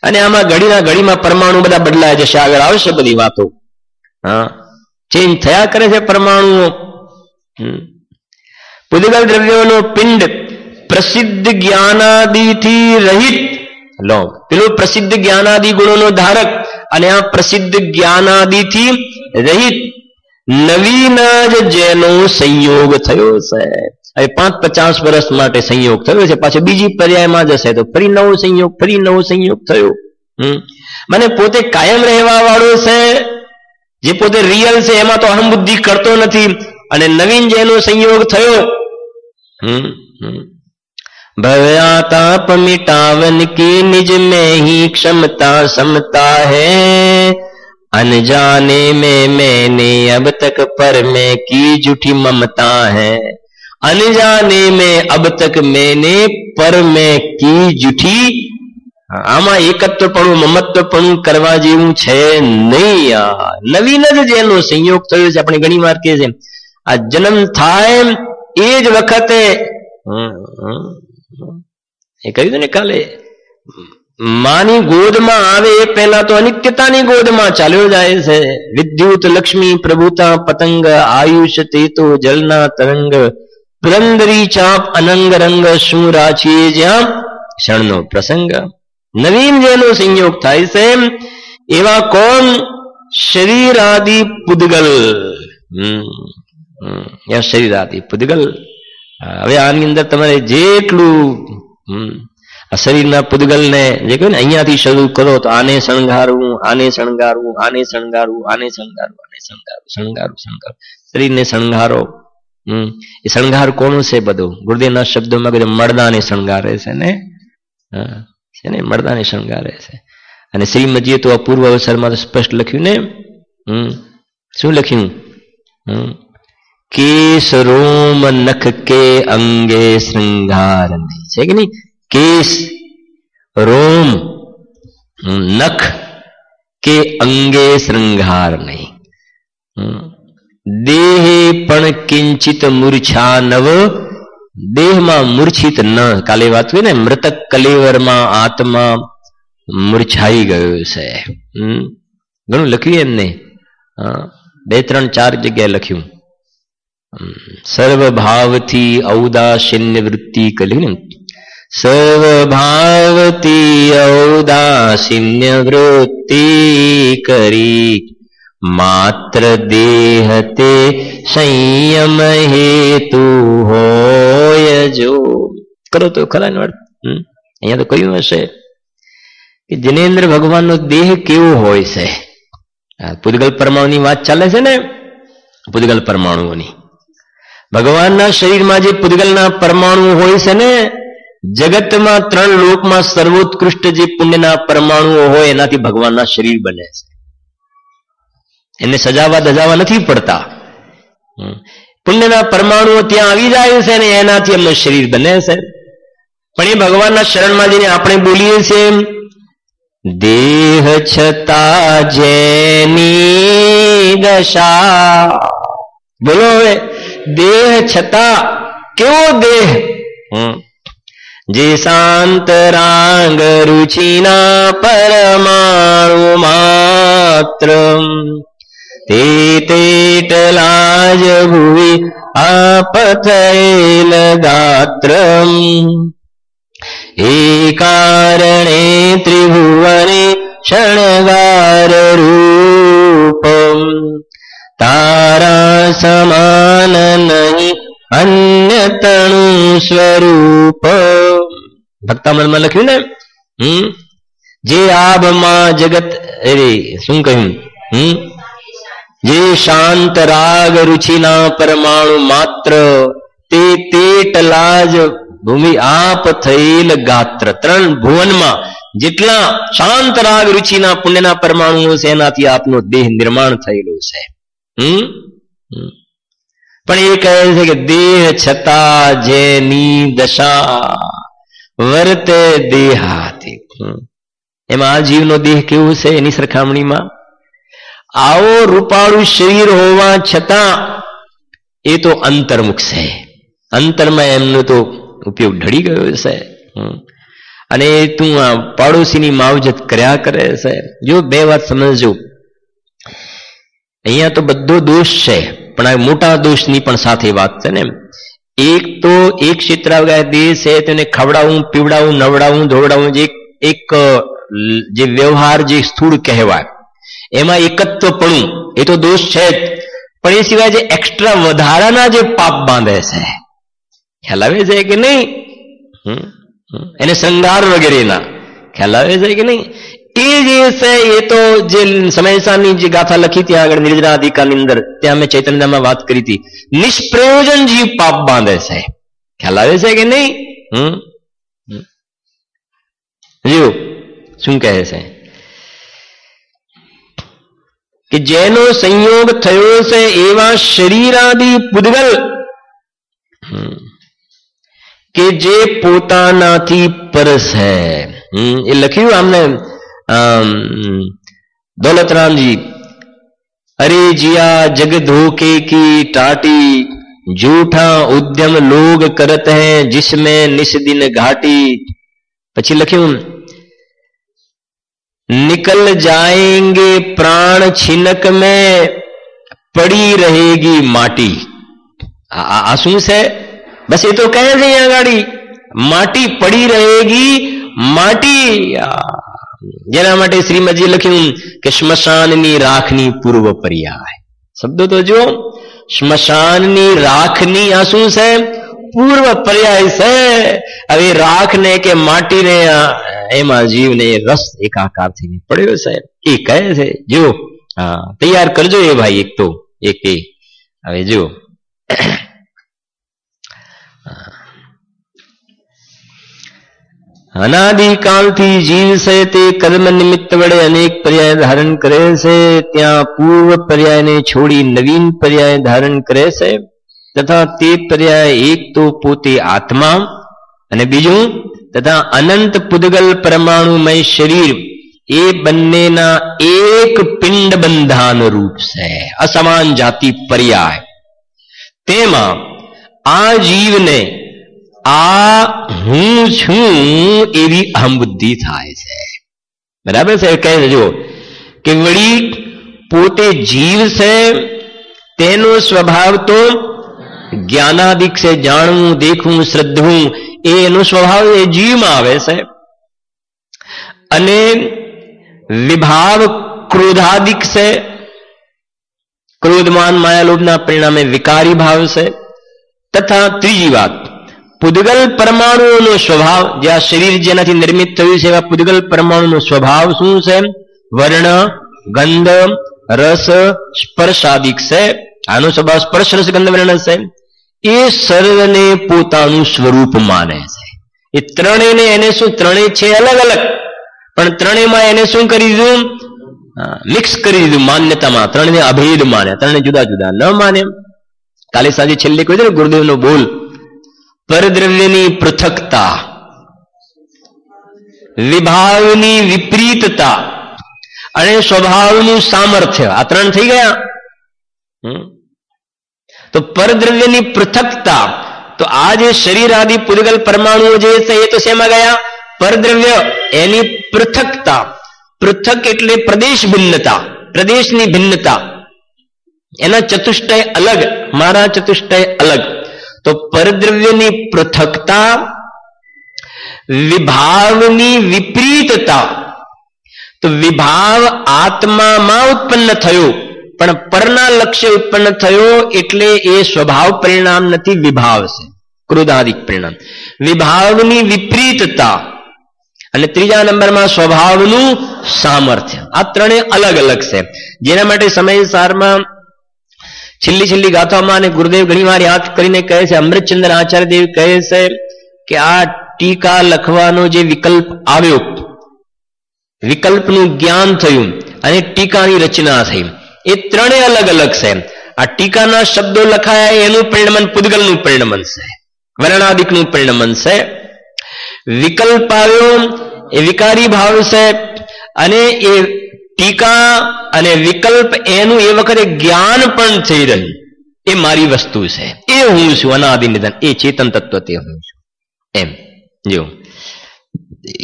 અને આમાં ઘડીમાં પરમાણુ બધા બદલાય જશે, આગળ આવશે બધી વાતો. ચેન્જ થયા કરે છે પરમાણુઓ. પૂદગલ દ્રવ્યોનો પિંડ પ્રસિદ્ધ જ્ઞાનાદિથી રહિત. લો, પેલું પ્રસિદ્ધ જ્ઞાનાદિ ગુણોનો ધારક, અને આ પ્રસિદ્ધ જ્ઞાનાદિથી રહિત નવીન જ જેનો સંયોગ થયો છે. હવે 5-50 વર્ષ માટે સંયોગ થયો છે, પાછો બીજી પર્યાયમાં જશે તો ફરી નવો સંયોગ થયો. મને પોતે કાયમ રહેવા વાળો છે, જે પોતે રિયલ છે, એમાં તો અહમ બુદ્ધિ કરતો નથી, અને નવીન જેનો સંયોગ થયો. भव्याताप मिटावन की निज में ही क्षमता समता है, अनजाने में मैंने अब तक पर में की झूठी ममता है, अनजाने में अब तक मैंने पर में की झूठी. આમાં એકત્વપણું મમત્વપણું કરવા જેવું છે નહીં. નવીન જ જેનો સંયોગ થયો છે. આપણે ઘણી વાર કહીએ છીએ આ જન્મ થાય એ જ વખતે એ કહ્યું ને કાલે, માની ગોદમાં આવે એ પહેલા તો અનિત્યતાની ગોદમાં ચાલ્યો જાય છે. વિદ્યુત લક્ષ્મી પ્રભુતા પતંગ આયુષ તેતો જલના તરંગ, પુરંદરી ચાપ અનંગ રંગ શું રાચીએ જ્યાં ક્ષણનો પ્રસંગ. નવીન જેનો સંયોગ થાય છે એવા કોણ? શરીર આદિ પૂદગલ. શરીર આદિ પૂદગલ. હવે આની અંદર તમારે જેટલું શરીરના પૂદગલને જે કહ્યું ને અહીંયાથી શરૂ કરો તો આને શણગારવું, આને શણગારવું, આને શણગારવું, આને શણગારવું, આને શણગારવું, શણગારવું, શણગારવું, શરીરને શણગારો. એ શણગાર કોનું છે? બધું ગુરુદેવના શબ્દોમાં કીધું મળદાને શણગારે છે ને મળદાને શણગારે છે. અને શ્રીમદજીએ તો અપૂર્વ અવસરમાં તો સ્પષ્ટ લખ્યું ને. શું લખ્યું? કેસ રોમ નખ કે અંગે શૃંગાર નહીં, છે કે નહીં? કેસ રોમ નખ કે અંગે શૃંગાર નહીં. દેહે પણ કિંચિત મૂર્છા નવ, દેહમાં મૂર્છિત ન. કાલે વાત હોય ને, મૃતક કલેવરમાં આત્મા મૂર્છાઈ ગયો છે. ઘણું લખ્યું એમને, 2, 3, 4 જગ્યાએ લખ્યું. સર્વભાવથી ઔદાસીન્ય વૃત્તિ કરી ને, સર્વભાવથી ઔદાસીન્ય વૃત્તિ કરી, માત્ર દેહ તે સંયમ હેતુ હોય જો. કરો તો ખરા ને વાત. અહીંયા તો કહ્યું હશે કે જિનેન્દ્ર ભગવાનનો દેહ કેવો હોય છે. પૂદગલ પરમાણુની વાત ચાલે છે ને, પૂદગલ પરમાણુઓની. ભગવાનના શરીરમાં જે પૂદગલના પરમાણુ હોય છે ને, જગતમાં 3 લોકમાં સર્વોત્કૃષ્ટ જે પુણ્યના પરમાણુઓ હોય એનાથી ભગવાનના શરીર બને છે. એને સજાવા દજાવા નથી પડતા. પુણ્યના પરમાણુઓ ત્યાં આવી જાય છે ને એનાથી એમનું શરીર બને છે. પણ એ ભગવાનના શરણમાં જઈને આપણે બોલીએ છીએ, દેહ છતાં જેની દશા. બોલો હવે, દેહ છતાં કેવો દેહ? જે શાંતરાંગ રુચિના પરમાણુ માત્ર, તે તેટલા જ ભુવિ આપ થયેલ ગાત્ર. એ કારણે ત્રિભુવને શણગાર રૂપ, તારા સમાન નહીં અન્ય તણુ સ્વરૂપ. ભક્તામણમાં લખ્યું ને, જે આભમાં જગત, અરે શું કહ્યું? જે શાંત રાગ રુચિના પરમાણુ માત્ર, તે તેટલા જ ભૂમિ આપ થયેલ ગાત્ર. 3 ભુવનમાં જેટલા શાંત રાગ રુચિના પુણ્યના પરમાણુઓ છે એનાથી આપનું દેહ નિર્માણ થયેલું છે. પણ એ કહે છે કે દેહ છતાં જેની દશા વર્તે દેહાતી. એમાં આ જીવનો દેહ કેવું છે એની સરખામણીમાં? આવો રૂપાળું શરીર હોવા છતાં એ તો અંતર્મુખ છે. અંતરમાં એમનો તો ઉપયોગ ઢળી ગયો છે. અને તું આ પાડોશીની માવજત કર્યા કરે છે. જો 2 વાત સમજજો. અહીંયા તો બધો દોષ છે, પણ આ મોટા દોષની પણ સાથે વાત છે ને. એક તો એક ક્ષેત્રાવગાય દેહ છે, તેને ખવડાવવું, પીવડાવવું, નવડાવવું, ધોવડાવવું, જે વ્યવહાર જે સ્થૂળ કહેવાય, એમાં એકત્વપણું એ તો દોષ છે જ. પણ એ સિવાય જે એક્સ્ટ્રા વધારાના જે પાપ બાંધે છે, ખ્યાલ આવે છે કે નહીં? એને શૃંગાર વગેરેના ખ્યાલ આવે છે કે નહીં? એ જે છે એ તો જે સમયસાની જે ગાથા લખી ત્યાં આગળ નિર્જરાધિકારની અંદર, ત્યાં મેં ચૈતન્યમાં વાત કરી હતી, નિષ્પ્રયોજન જીવ પાપ બાંધે છે. ખ્યાલ આવે છે કે નહીં? જીવ શું કહે છે કે જેનો સંયોગ થયો છે એવા શરીરાદિ પૂદગલ કે જે પોતાનાથી પર છે. એ લખ્યું આમને दौलतराम जी, अरे जिया जग धोखे की टाटी, झूठा उद्यम लोग करते हैं जिसमें निस्दिन घाटी. પછી લખ્યું, निकल जाएंगे प्राण छिनक में पड़ी रहेगी माटी. आ શું છે? બસ એ તો કહે છે અહીંયા ગાડી, માટી પડી રહેગી માટી. જેના માટે શ્રીમદજીએ લખ્યું કે સ્મશાનની રાખની પૂર્વ પર્યાય. શબ્દો તો જો, સ્મશાનની રાખની આ શું છે? પૂર્વ પર્યાય છે. હવે રાખને કે માટીને એમાં જીવને રસ એકાકાર થઈને પડ્યો છે એ કહે છે. જો હા, તૈયાર કરજો એ ભાઈ. એક તો એક હવે જો અનાદિકાળથી જીવ છે તે કર્મ નિમિત્ત વડે અનેક પર્યાય ધારણ કરે છે. ત્યાં પૂર્વ પર્યાયને છોડી નવીન પર્યાય ધારણ કરે છે. તથા તે પર્યાય એક તો પોતે આત્મા અને બીજું તથા અનંત પુદ્ગલ પરમાણુમય શરીર, એ બંનેના એક પિંડ બંધાન રૂપ છે. અસમાન જાતિ પર્યાય. તેમાં આ જીવને આ હું છું એવી અહંબુદ્ધિ થાય છે. બરાબર છે? કહે જો કે વળી પોતે જીવ છે તેનો સ્વભાવ તો જ્ઞાનાદિક છે. જાણવું, દેખવું, શ્રદ્ધવું એનો સ્વભાવ એ જીવમાં આવે છે. અને વિભાવ ક્રોધાદિક છે. ક્રોધમાન માયાલોભના પરિણામે વિકારી ભાવ છે. તથા ત્રીજી વાત, પુદ્ગલ પરમાણુઓનો સ્વભાવ, જે આ શરીર જેનાથી નિર્મિત થયું છે એવા પુદ્ગલ પરમાણુનો સ્વભાવ શું છે? વર્ણ, ગંધ, રસ, સ્પર્શાદિક છે. આનો સ્વભાવ સ્પર્શ, રસ, ગંધ, વર્ણ છે. એ સર્વને પોતાનું સ્વરૂપ માને છે. એ ત્રણેયને એને શું, ત્રણેય છે અલગ અલગ, પણ ત્રણેયમાં એને શું કરી દીધું? મિક્સ કરી દીધું માન્યતામાં. ત્રણને અભેદ માને, ત્રણે જુદા જુદા ન માને. કાલે સાંજે છેલ્લે કહ્યું છે ને ગુરુદેવનો બોલ, પરદ્રવ્યની પૃથકતા, વિભાવની વિપરીતતા અને સ્વભાવનું સામર્થ્ય, આ ત્રણ થઈ ગયા. તો પરદ્રવ્યની પૃથકતા, તો આ જે શરીર આદિ પુદ્ગલ પરમાણુઓ જે છે એ તો શેમાં ગયા? પરદ્રવ્ય. એની પૃથકતા, પૃથક એટલે પ્રદેશ ભિન્નતા, પ્રદેશની ભિન્નતા. એના ચતુષ્ટય અલગ, મારા ચતુષ્ટય અલગ. તો પરદ્રવ્યની પૃથકતા, વિભાવની વિપરીતતા. તો વિભાવ આત્મામાં ઉત્પન્ન થયો પણ પરના લક્ષ્ય ઉત્પન્ન થયો, એટલે એ સ્વભાવ પરિણામ નથી, વિભાવ છે, ક્રોધાદિક પરિણામ. વિભાવની વિપરીતતા અને ત્રીજા નંબરમાં સ્વભાવનું સામર્થ્ય. આ ત્રણેય અલગ અલગ છે. જેના માટે સમયસારમાં છેલ્લી ગાથામાં અને ગુરુદેવ ઘણી વાર યાદ કરીને કહે છે, અમૃતચંદ્ર આચાર્યદેવ કહે છે કે આ ટીકા લખવાનો જે વિકલ્પ આવ્યો, વિકલ્પનું જ્ઞાન થયું અને ટીકાની રચના થઈ, એ ત્રણેય અલગ અલગ છે. આ ટીકાના શબ્દો લખાયા એનું પરિણમન પુદ્ગલનું પરિણમન છે, વર્ણાદિકનું પરિણમન છે. વિકલ્પ આવ્યો એ વિકારી ભાવ છે, અને એ ટીકા અને વિકલ્પ એનું એ વખતે જ્ઞાન પણ થઈ રહ્યું. એ મારી વસ્તુ છે, એ હું છું, અનાદિ નિધન, એ ચેતન તત્વ તે હું છું. એમ જો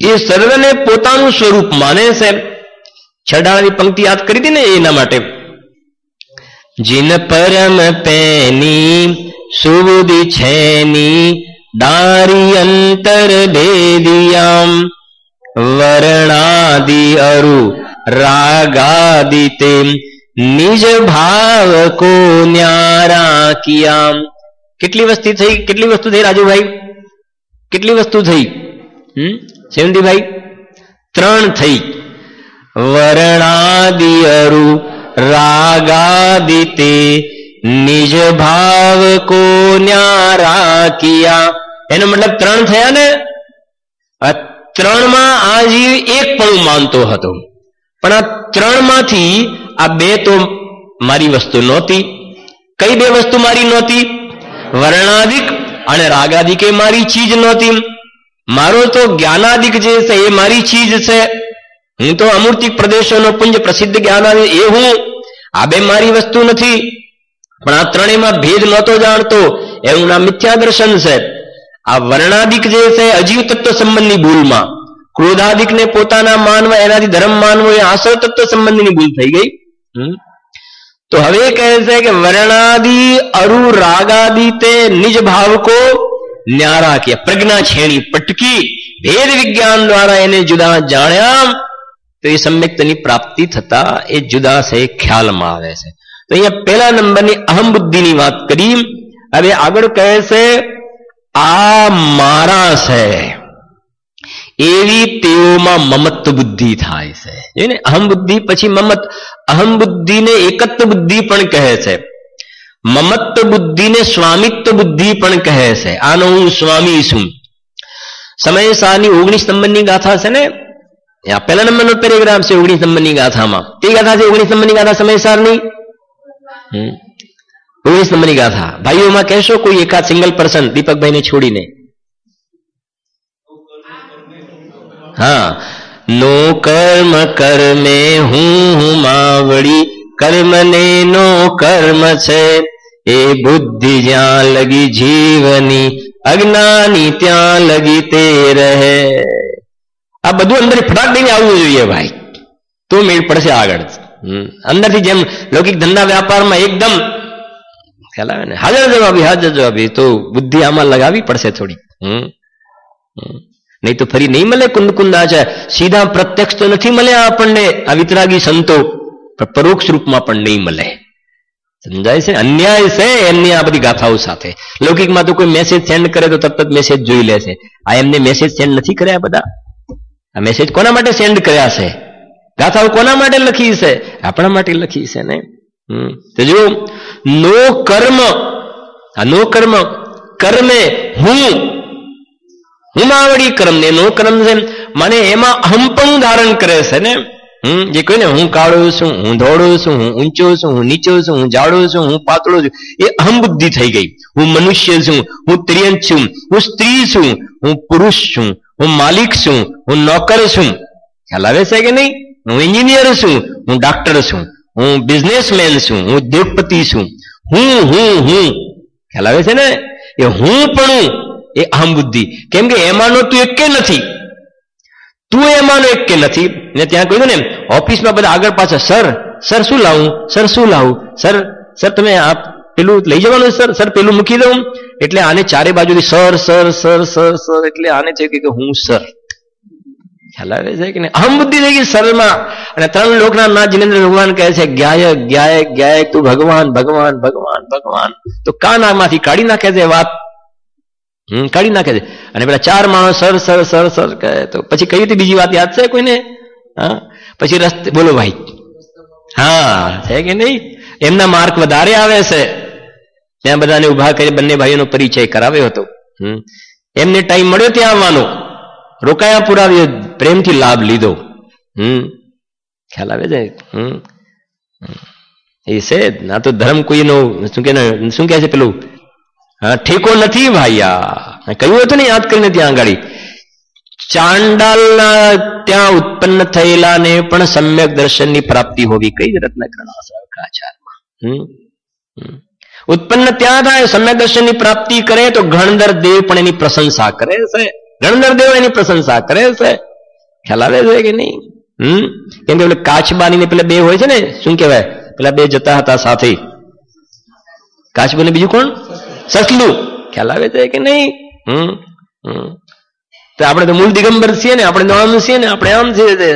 એ સર્વને પોતાનું સ્વરૂપ માને છે. છડાની પંક્તિ યાદ કરી હતી ને એના માટે, જીન પરમ પેની સુબુદ્ધિ છેની દારી અંતર ભેદિયામ વર્ણાદિ અરુ રાગાદિ તે નિજ ભાવ કો ન્યારા કિયામ. કેટલી વસ્તુ થઈ રાજુભાઈ? કેટલી વસ્તુ થઈ? સેવંતીભાઈ? 3 થઈ. વર્ણાદિ અરુ રાગાદિ તે નિજ ભાવ કો ન્યારા કિયા. એનો મતલબ 3 થયા ને. 3 માં આ જીવ એક પણ માનતો હતો, પણ આ 3 માંથી આ 2 તો મારી વસ્તુ નહોતી. કઈ 2 વસ્તુ મારી નહોતી? વર્ણાદિક અને રાગાદિક એ મારી ચીજ નહોતી. મારો તો જ્ઞાનાદિક જે છે એ મારી ચીજ છે. હું તો અમૂર્તિક પ્રદેશોનો પુંજ પ્રસિદ્ધ જ્ઞાનાદિક એ હું. આ 2 મારી વસ્તુ નથી. પણ આ ત્રણેયમાં ભેદ નહોતો જાણતો, એનું નામ મિથ્યા દર્શન છે. આ વર્ણાદિક જે છે અજીવ તત્વ સંબંધની ભૂલમાં, ક્રોધાદિક ને પોતાના માનવા, એનાથી ધર્મ માનવો, એ આસવ તત્વ સંબંધની ભૂલ થઈ ગઈ. તો હવે કહે છે કે વર્ણાદિ અરુ રાગાદિ તે નિજ ભાવ કો ન્યારા કિયા. પ્રજ્ઞા છેણી, પટકી, ભેદ વિજ્ઞાન દ્વારા એને જુદા જાણ્યા તો એ સમ્યક્તની પ્રાપ્તિ થતા એ જુદા છે, ખ્યાલમાં આવે છે. તો અહીંયા પહેલા નંબરની અહમ બુદ્ધિની વાત કરી. હવે આગળ કહે છે આ મારા છે એવી તેઓમાં મમત્વ બુદ્ધિ થાય છે. જોઈને અહમ બુદ્ધિ પછી મમત. અહમ બુદ્ધિને એકત્વ બુદ્ધિ પણ કહે છે, મમત્વ બુદ્ધિને સ્વામિત્વ બુદ્ધિ પણ કહે છે. આનો હું સ્વામી છું. સમય શાહની 19 નંબરની ગાથા છે ને, પહેલા નંબરનો પેરેગ્રાફ છે 19 નંબરની ગાથામાં. તે ગાથા છે 19 નંબરની ગાથા સમય શાહની 19 નંબરની ગાથા. ભાઈઓમાં કહેશો કોઈ એકાદ સિંગલ પર્સન દીપકભાઈને છોડીને. હા, નો કર્મ કર્મે હું માવડી, કર્મને નો કર્મ છે એ બુદ્ધિ જ્યાં લગી જીવની, અજ્ઞાની ત્યાં લગી તે રહે. આ બધું અંદર ફટાક દઈને આવવું જોઈએ ભાઈ, તો મેળ પડશે આગળ. અંદરથી જેમ લૌકિક ધંધા વ્યાપારમાં એકદમ ખ્યાલ આવે ને, હાજર જવાબી તો બુદ્ધિ આમાં લગાવી પડશે થોડી. નહીં તો ફરી નહીં મળે. કુંદ કુંદા છે સીધા પ્રત્યક્ષ તો નથી મળ્યા આપણને આ વિતરાગી સંતો, પણ પરોક્ષ રૂપમાં પણ નહીં મળે. સમજાય છે? અન્યાય છે એમની આ બધી ગાથાઓ સાથે. લૌકિકમાં તો કોઈ મેસેજ સેન્ડ કરે તો તરત જ મેસેજ જોઈ લે છે. આ એમને મેસેજ સેન્ડ નથી કર્યા બધા. આ મેસેજ કોના માટે સેન્ડ કર્યા છે? ગાથાઓ કોના માટે લખી છે? આપણા માટે લખી છે ને. તો જો નો કર્મ, આ નો કર્મ કર્મે હું માવડી, કર્મ ને નો કર્મ છે મને એમાં અહંપંગ ધારણ કરે છે ને. જે કહ્યું ને હું કાળો છું, હું ધોળો છું, હું ઊંચો છું, હું નીચો છું, હું જાડો છું, હું પાતળો છું, એ અહમ બુદ્ધિ થઈ ગઈ. હું મનુષ્ય છું, હું ત્રિયંત છું, હું સ્ત્રી છું, હું પુરુષ છું, હું માલિક છું, હું નોકર છું. ખ્યાલ આવે છે કે નહીં? હું એન્જિનિયર છું, હું ડાક્ટર છું, હું બિઝનેસમેન છું, હું ઉદ્યોગપતિ છું. હું ખ્યાલ આવે છે ને? એ હું પણ એ અહમ બુદ્ધિ. કેમ કે એમાંનો તું એક કે નથી, તું એમાંનો એક કે નથી. ને ત્યાં કહ્યું ને ઓફિસમાં બધા આગળ પાછળ સર શું લાવું, સર શું લાવું, સર તમે આ પેલું લઈ જવાનું, સર પેલું મૂકી દઉં. એટલે આને ચારે બાજુથી સર એટલે આને છે કે હું સર. ખ્યાલ આવે છે કે અહમ બુદ્ધિ થઈ ગઈ સરમાં. અને 3 લોકના નાથ જિનેન્દ્ર ભગવાન કહે છે ગાયક ગાયક ગાયક તું ભગવાન ભગવાન ભગવાન ભગવાન. તો કાનમાંથી કાઢી નાખે છે વાત, કાઢી નાખે છે. અને પેલા 4 માણસ સર કહે. તો પછી કઈ હતી બીજી વાત યાદ છે કોઈને? હા, પછી રસ્તે બોલો ભાઈ. હા, છે કે નહીં? એમના માર્ક વધારે આવે છે. ત્યાં બધાને ઉભા કરી બંને ભાઈઓનો પરિચય કરાવ્યો હતો. એમને ટાઈમ મળ્યો ત્યાં આવવાનો, રોકાયા પુરાવ્યો, પ્રેમથી લાભ લીધો. ખ્યાલ આવે છે? એ છે ના તો ધર્મ કોઈનો શું કહે છે પેલું ઠેકો નથી ભાઈ. આ કહ્યું હતું ને યાદ કરીને ત્યાં આગળ, ચાંડાલના ત્યાં ઉત્પન્ન થયેલાને પણ સમ્યક દર્શનની પ્રાપ્તિ હોવી. કઈ રત્નકર્ણા સહકાચારમાં ઉત્પન્ન ત્યાં થાય, સમ્યક દર્શનની પ્રાપ્તિ કરે તો ગણધર દેવ પણ એની પ્રશંસા કરે છે. ગણધર દેવ એની પ્રશંસા કરે છે. ખ્યાલ આવે છે કે નહીં? કેમ કે પેલા કાચબાની ને પેલા 2 હોય છે ને, શું કહેવાય પેલા 2 જતા હતા સાથે, કાચબા ને બીજું કોણ? સસલું. ખ્યાલ આવે છે કે નહીં? તો આપણે તો મૂળ દિગંબર છીએ ને, આપણે આમ છીએ ને, આપણે આમ છીએ.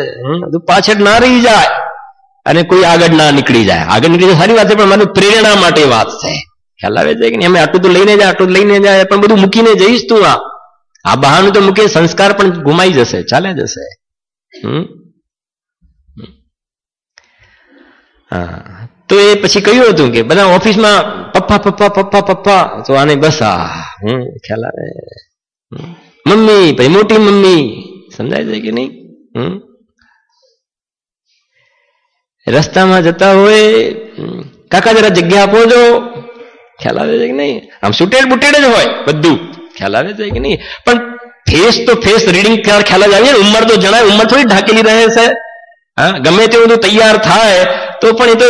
પાછળ ના રહી જાય અને કોઈ આગળ ના નીકળી જાય. આગળ નીકળી જાય સારી વાત છે, પણ મારું પ્રેરણા માટે વાત છે. ખ્યાલ આવે છે કે અમે આટલું તો લઈને જાય, આટલું લઈને જાય, પણ બધું મૂકીને જઈશ તું. આ બહારનું તો મૂકે, સંસ્કાર પણ ગુમાઈ જશે, ચાલે જશે. હા, તો એ પછી કહ્યું હતું કે બધા ઓફિસમાં પપ્પા પપ્પા પપ્પા પપ્પા, તો આને બસ ખ્યાલ આવે. મમ્મી પછી મોટી મમ્મી. સમજાય છે કે નહીં? રસ્તામાં જતા હોય કાકા જરા જગ્યા આપો છો. ખ્યાલ આવે છે કે નહીં? આમ સુટેડ બુટેડ જ હોય બધું. ખ્યાલ આવે છે કે નહીં? પણ ફેસ તો ફેસ રીડિંગ ખ્યાલ જ આવે. ઉંમર તો જણાય, ઉંમર થોડી ઢાંકેલી રહે છે. હા, ગમે તેવું તો તૈયાર થાય તો પણ એ તો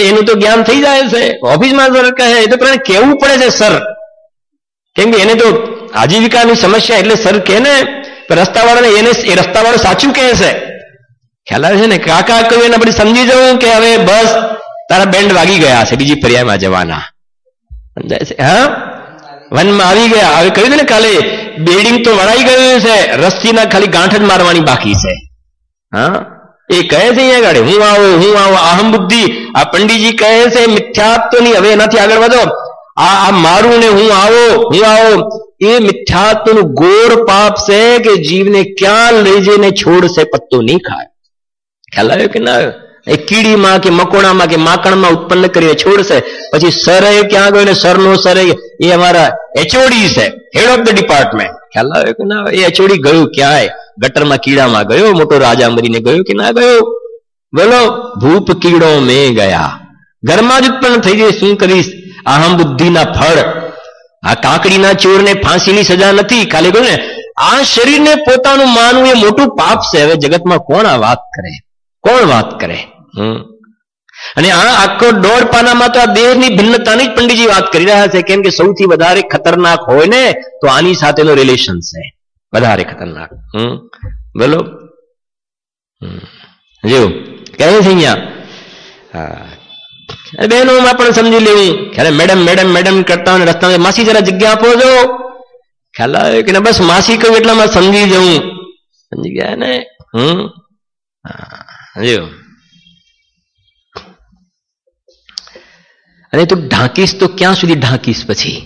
એનું તો જ્ઞાન થઈ જાય છે. ઓફિસમાં સર કહે એ તો પણ કહેવું પડે છે સર, કેમ કે એને તો આજીવિકાની સમસ્યા. એટલે સર કહે ને રસ્તાવાળાને, એને એ રસ્તાવાળો સાચું કહે છે. ખ્યાલ આવે છે ને? કાકા કહ્યું એને પછી સમજી જવું કે હવે બસ તારા બેન્ડ વાગી ગયા છે, બીજી પર્યાયમાં જવાના. સમજાય છે? હા, વનમાં આવી ગયા. હવે કહ્યું ને કાલે બિલ્ડિંગ તો વળાઈ ગયું છે, રસ્સીના ખાલી ગાંઠ જ મારવાની બાકી છે. હા, એ કહે છે અહીંયા આગળ હું આવો અહમ બુદ્ધિ. આ પંડિતજી કહે છે મિથ્યાત્વની, હવે એનાથી આગળ વધો. આ મારું ને હું આવો એ મિથ્યાત્વનું ઘોર પાપ છે કે જીવને ક્યાં લઈ જઈને છોડશે પત્તો નહીં ખાય. ખ્યાલ આવ્યો કે ના આવ્યો? એ કીડીમાં કે મકોડામાં કે માકણમાં ઉત્પન્ન કરીને છોડશે. પછી સર ક્યાં ગયો ને સરનો સર એ અમારા એચઓડી છે, હેડ ઓફ ધ ડિપાર્ટમેન્ટ. ખ્યાલ આવ્યો કે ના? એ એચઓડી ગયું ક્યાંય? ગટરમાં કીડામાં ગયો, મોટો રાજા મરીને ગયો કે ના ગયો? બોલો, ભૂપ કીડો મેં ગયા. ઘરમાં જ ઉત્પન્ન થઈ જાય. શું કરીશ? અહમ બુદ્ધિના ફળ. આ કાકડીના ચોરને ફાંસીની સજા નથી. ખાલી કહ્યું ને આ શરીરને પોતાનું માનવું એ મોટું પાપ છે. હવે જગતમાં કોણ આ વાત કરે? કોણ વાત કરે? અને આ આખો 1.5 પાનામાં તો આ દેહની ભિન્નતાની જ પંડિતજી વાત કરી રહ્યા છે. કેમ કે સૌથી વધારે ખતરનાક હોય ને તો આની સાથેનો રિલેશન છે, વધારે ખતરનાક. બોલો, જો કહે છે અહીંયા બહેનોમાં પણ સમજી લેવું. ખ્યાલ મેડમ મેડમ મેડમ કરતા હોય રસ્તા માસી જરા જગ્યા આપો છો. ખ્યાલ આવે કે બસ માસી કહ્યું એટલામાં સમજી જવું. સમજી ગયા ને? જો અને તું ઢાંકીશ તો ક્યાં સુધી ઢાંકીશ? પછી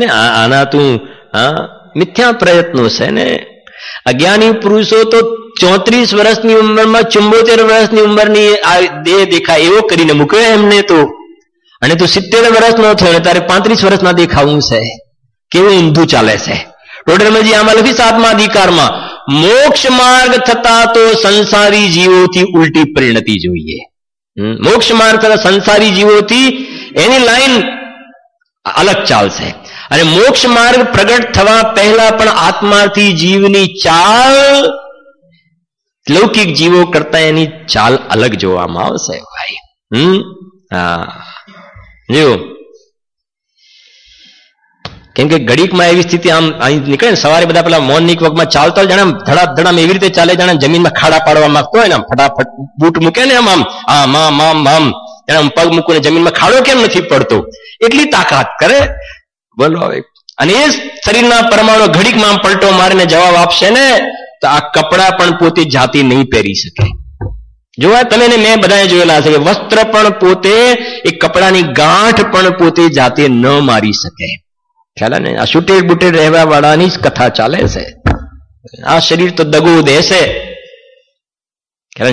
ને આના તું મિથ્યા પ્રયત્નો છે ને. અજ્ઞાની પુરુષો તો 34 વર્ષની ઉંમરમાં 74 વર્ષની ઉંમરની દેહ દેખાય એવો કરીને મૂક્યો એમને તો. અને તું 70 વર્ષનો થયો તારે 35 વર્ષના દેખાવું છે. કેવું ઊંધું ચાલે છે. ટોડરમલજી આમાં લખી 7મા અધિકારમાં મોક્ષ માર્ગ થતા તો સંસારી જીવોથી ઉલટી પરિણતિ જોઈએ. મોક્ષ માર્ગ થતા સંસારી જીવોથી એની લાઈન અલગ ચાલશે. અને મોક્ષ માર્ગ પ્રગટ થવા પહેલા પણ આત્માથી જીવની ચાલ લૌકિક જીવો કરતા એની ચાલ અલગ જોવામાં આવશે ભાઈ. જો કેમ કે ઘડીકમાં એવી સ્થિતિ આમ અહીં નીકળે ને સવારે બધા પેલા મોર્નિંગ વોકમાં ચાલતો જાણે ધડામ એવી રીતે ચાલે જાણે જમીનમાં ખાડા પાડવા માંગતો હોય ને ફટાફટ બૂટ મૂકે ને આમ પગ મૂકીને જમીનમાં ખાડો કેમ નથી પડતો એટલી તાકાત કરે. બોલો હવે. અને એ શરીરના પરમાણુ ઘડીકમાં પલટો મારીને જવાબ આપશે ને તો આ કપડા પણ પોતે જાતે નહીં પહેરી શકે. જોવા તમે ને મેં બધાએ જોયેલા છે કે વસ્ત્ર પણ પોતે એ કપડાની ગાંઠ પણ પોતે જાતે ન મારી શકે. ખ્યાલ ને? આ છૂટેડ બુટેડ રહેવા વાળાની જ કથા ચાલે છે. આ શરીર તો દગો દેશે.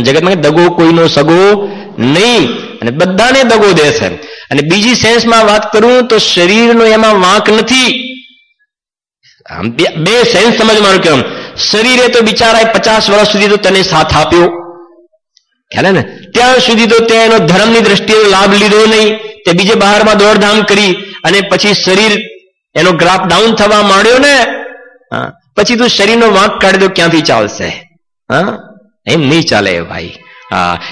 જગતમાં દગો કોઈનો સગો નહીં અને બધાને દગો દેશે. અને બીજી સેન્સમાં વાત કરું તો શરીરનો એમાં વાંક નથી. બે સેન્સ સમજવાનું કેમ. શરીરે તો બિચારાએ 50 વર્ષ સુધી તો તને સાથ આપ્યો. ખ્યાલ ને? ત્યાં સુધી તો તે એનો ધર્મની દ્રષ્ટિએ લાભ લીધો નહીં. તે બીજે બહારમાં દોડધામ કરી અને પછી શરીર એનો ગ્રાફ ડાઉન થવા માંડ્યો ને પછી તું શરીરનો વાંક કાઢી દો ક્યાંથી ચાલશે? એમ નહીં ચાલે ભાઈ.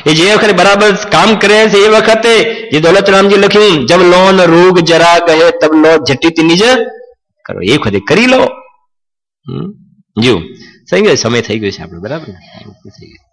એ જે વખતે બરાબર કામ કરે છે એ વખતે જે દોલતરામજી લખ્યું જબ લોન રોગ જરા ગયે તબ લો જટિત નિજ કરો. એ વખતે કરી લો. જો થઈ ગયો સમય થઈ ગયો છે આપણો. બરાબર થઈ ગયો.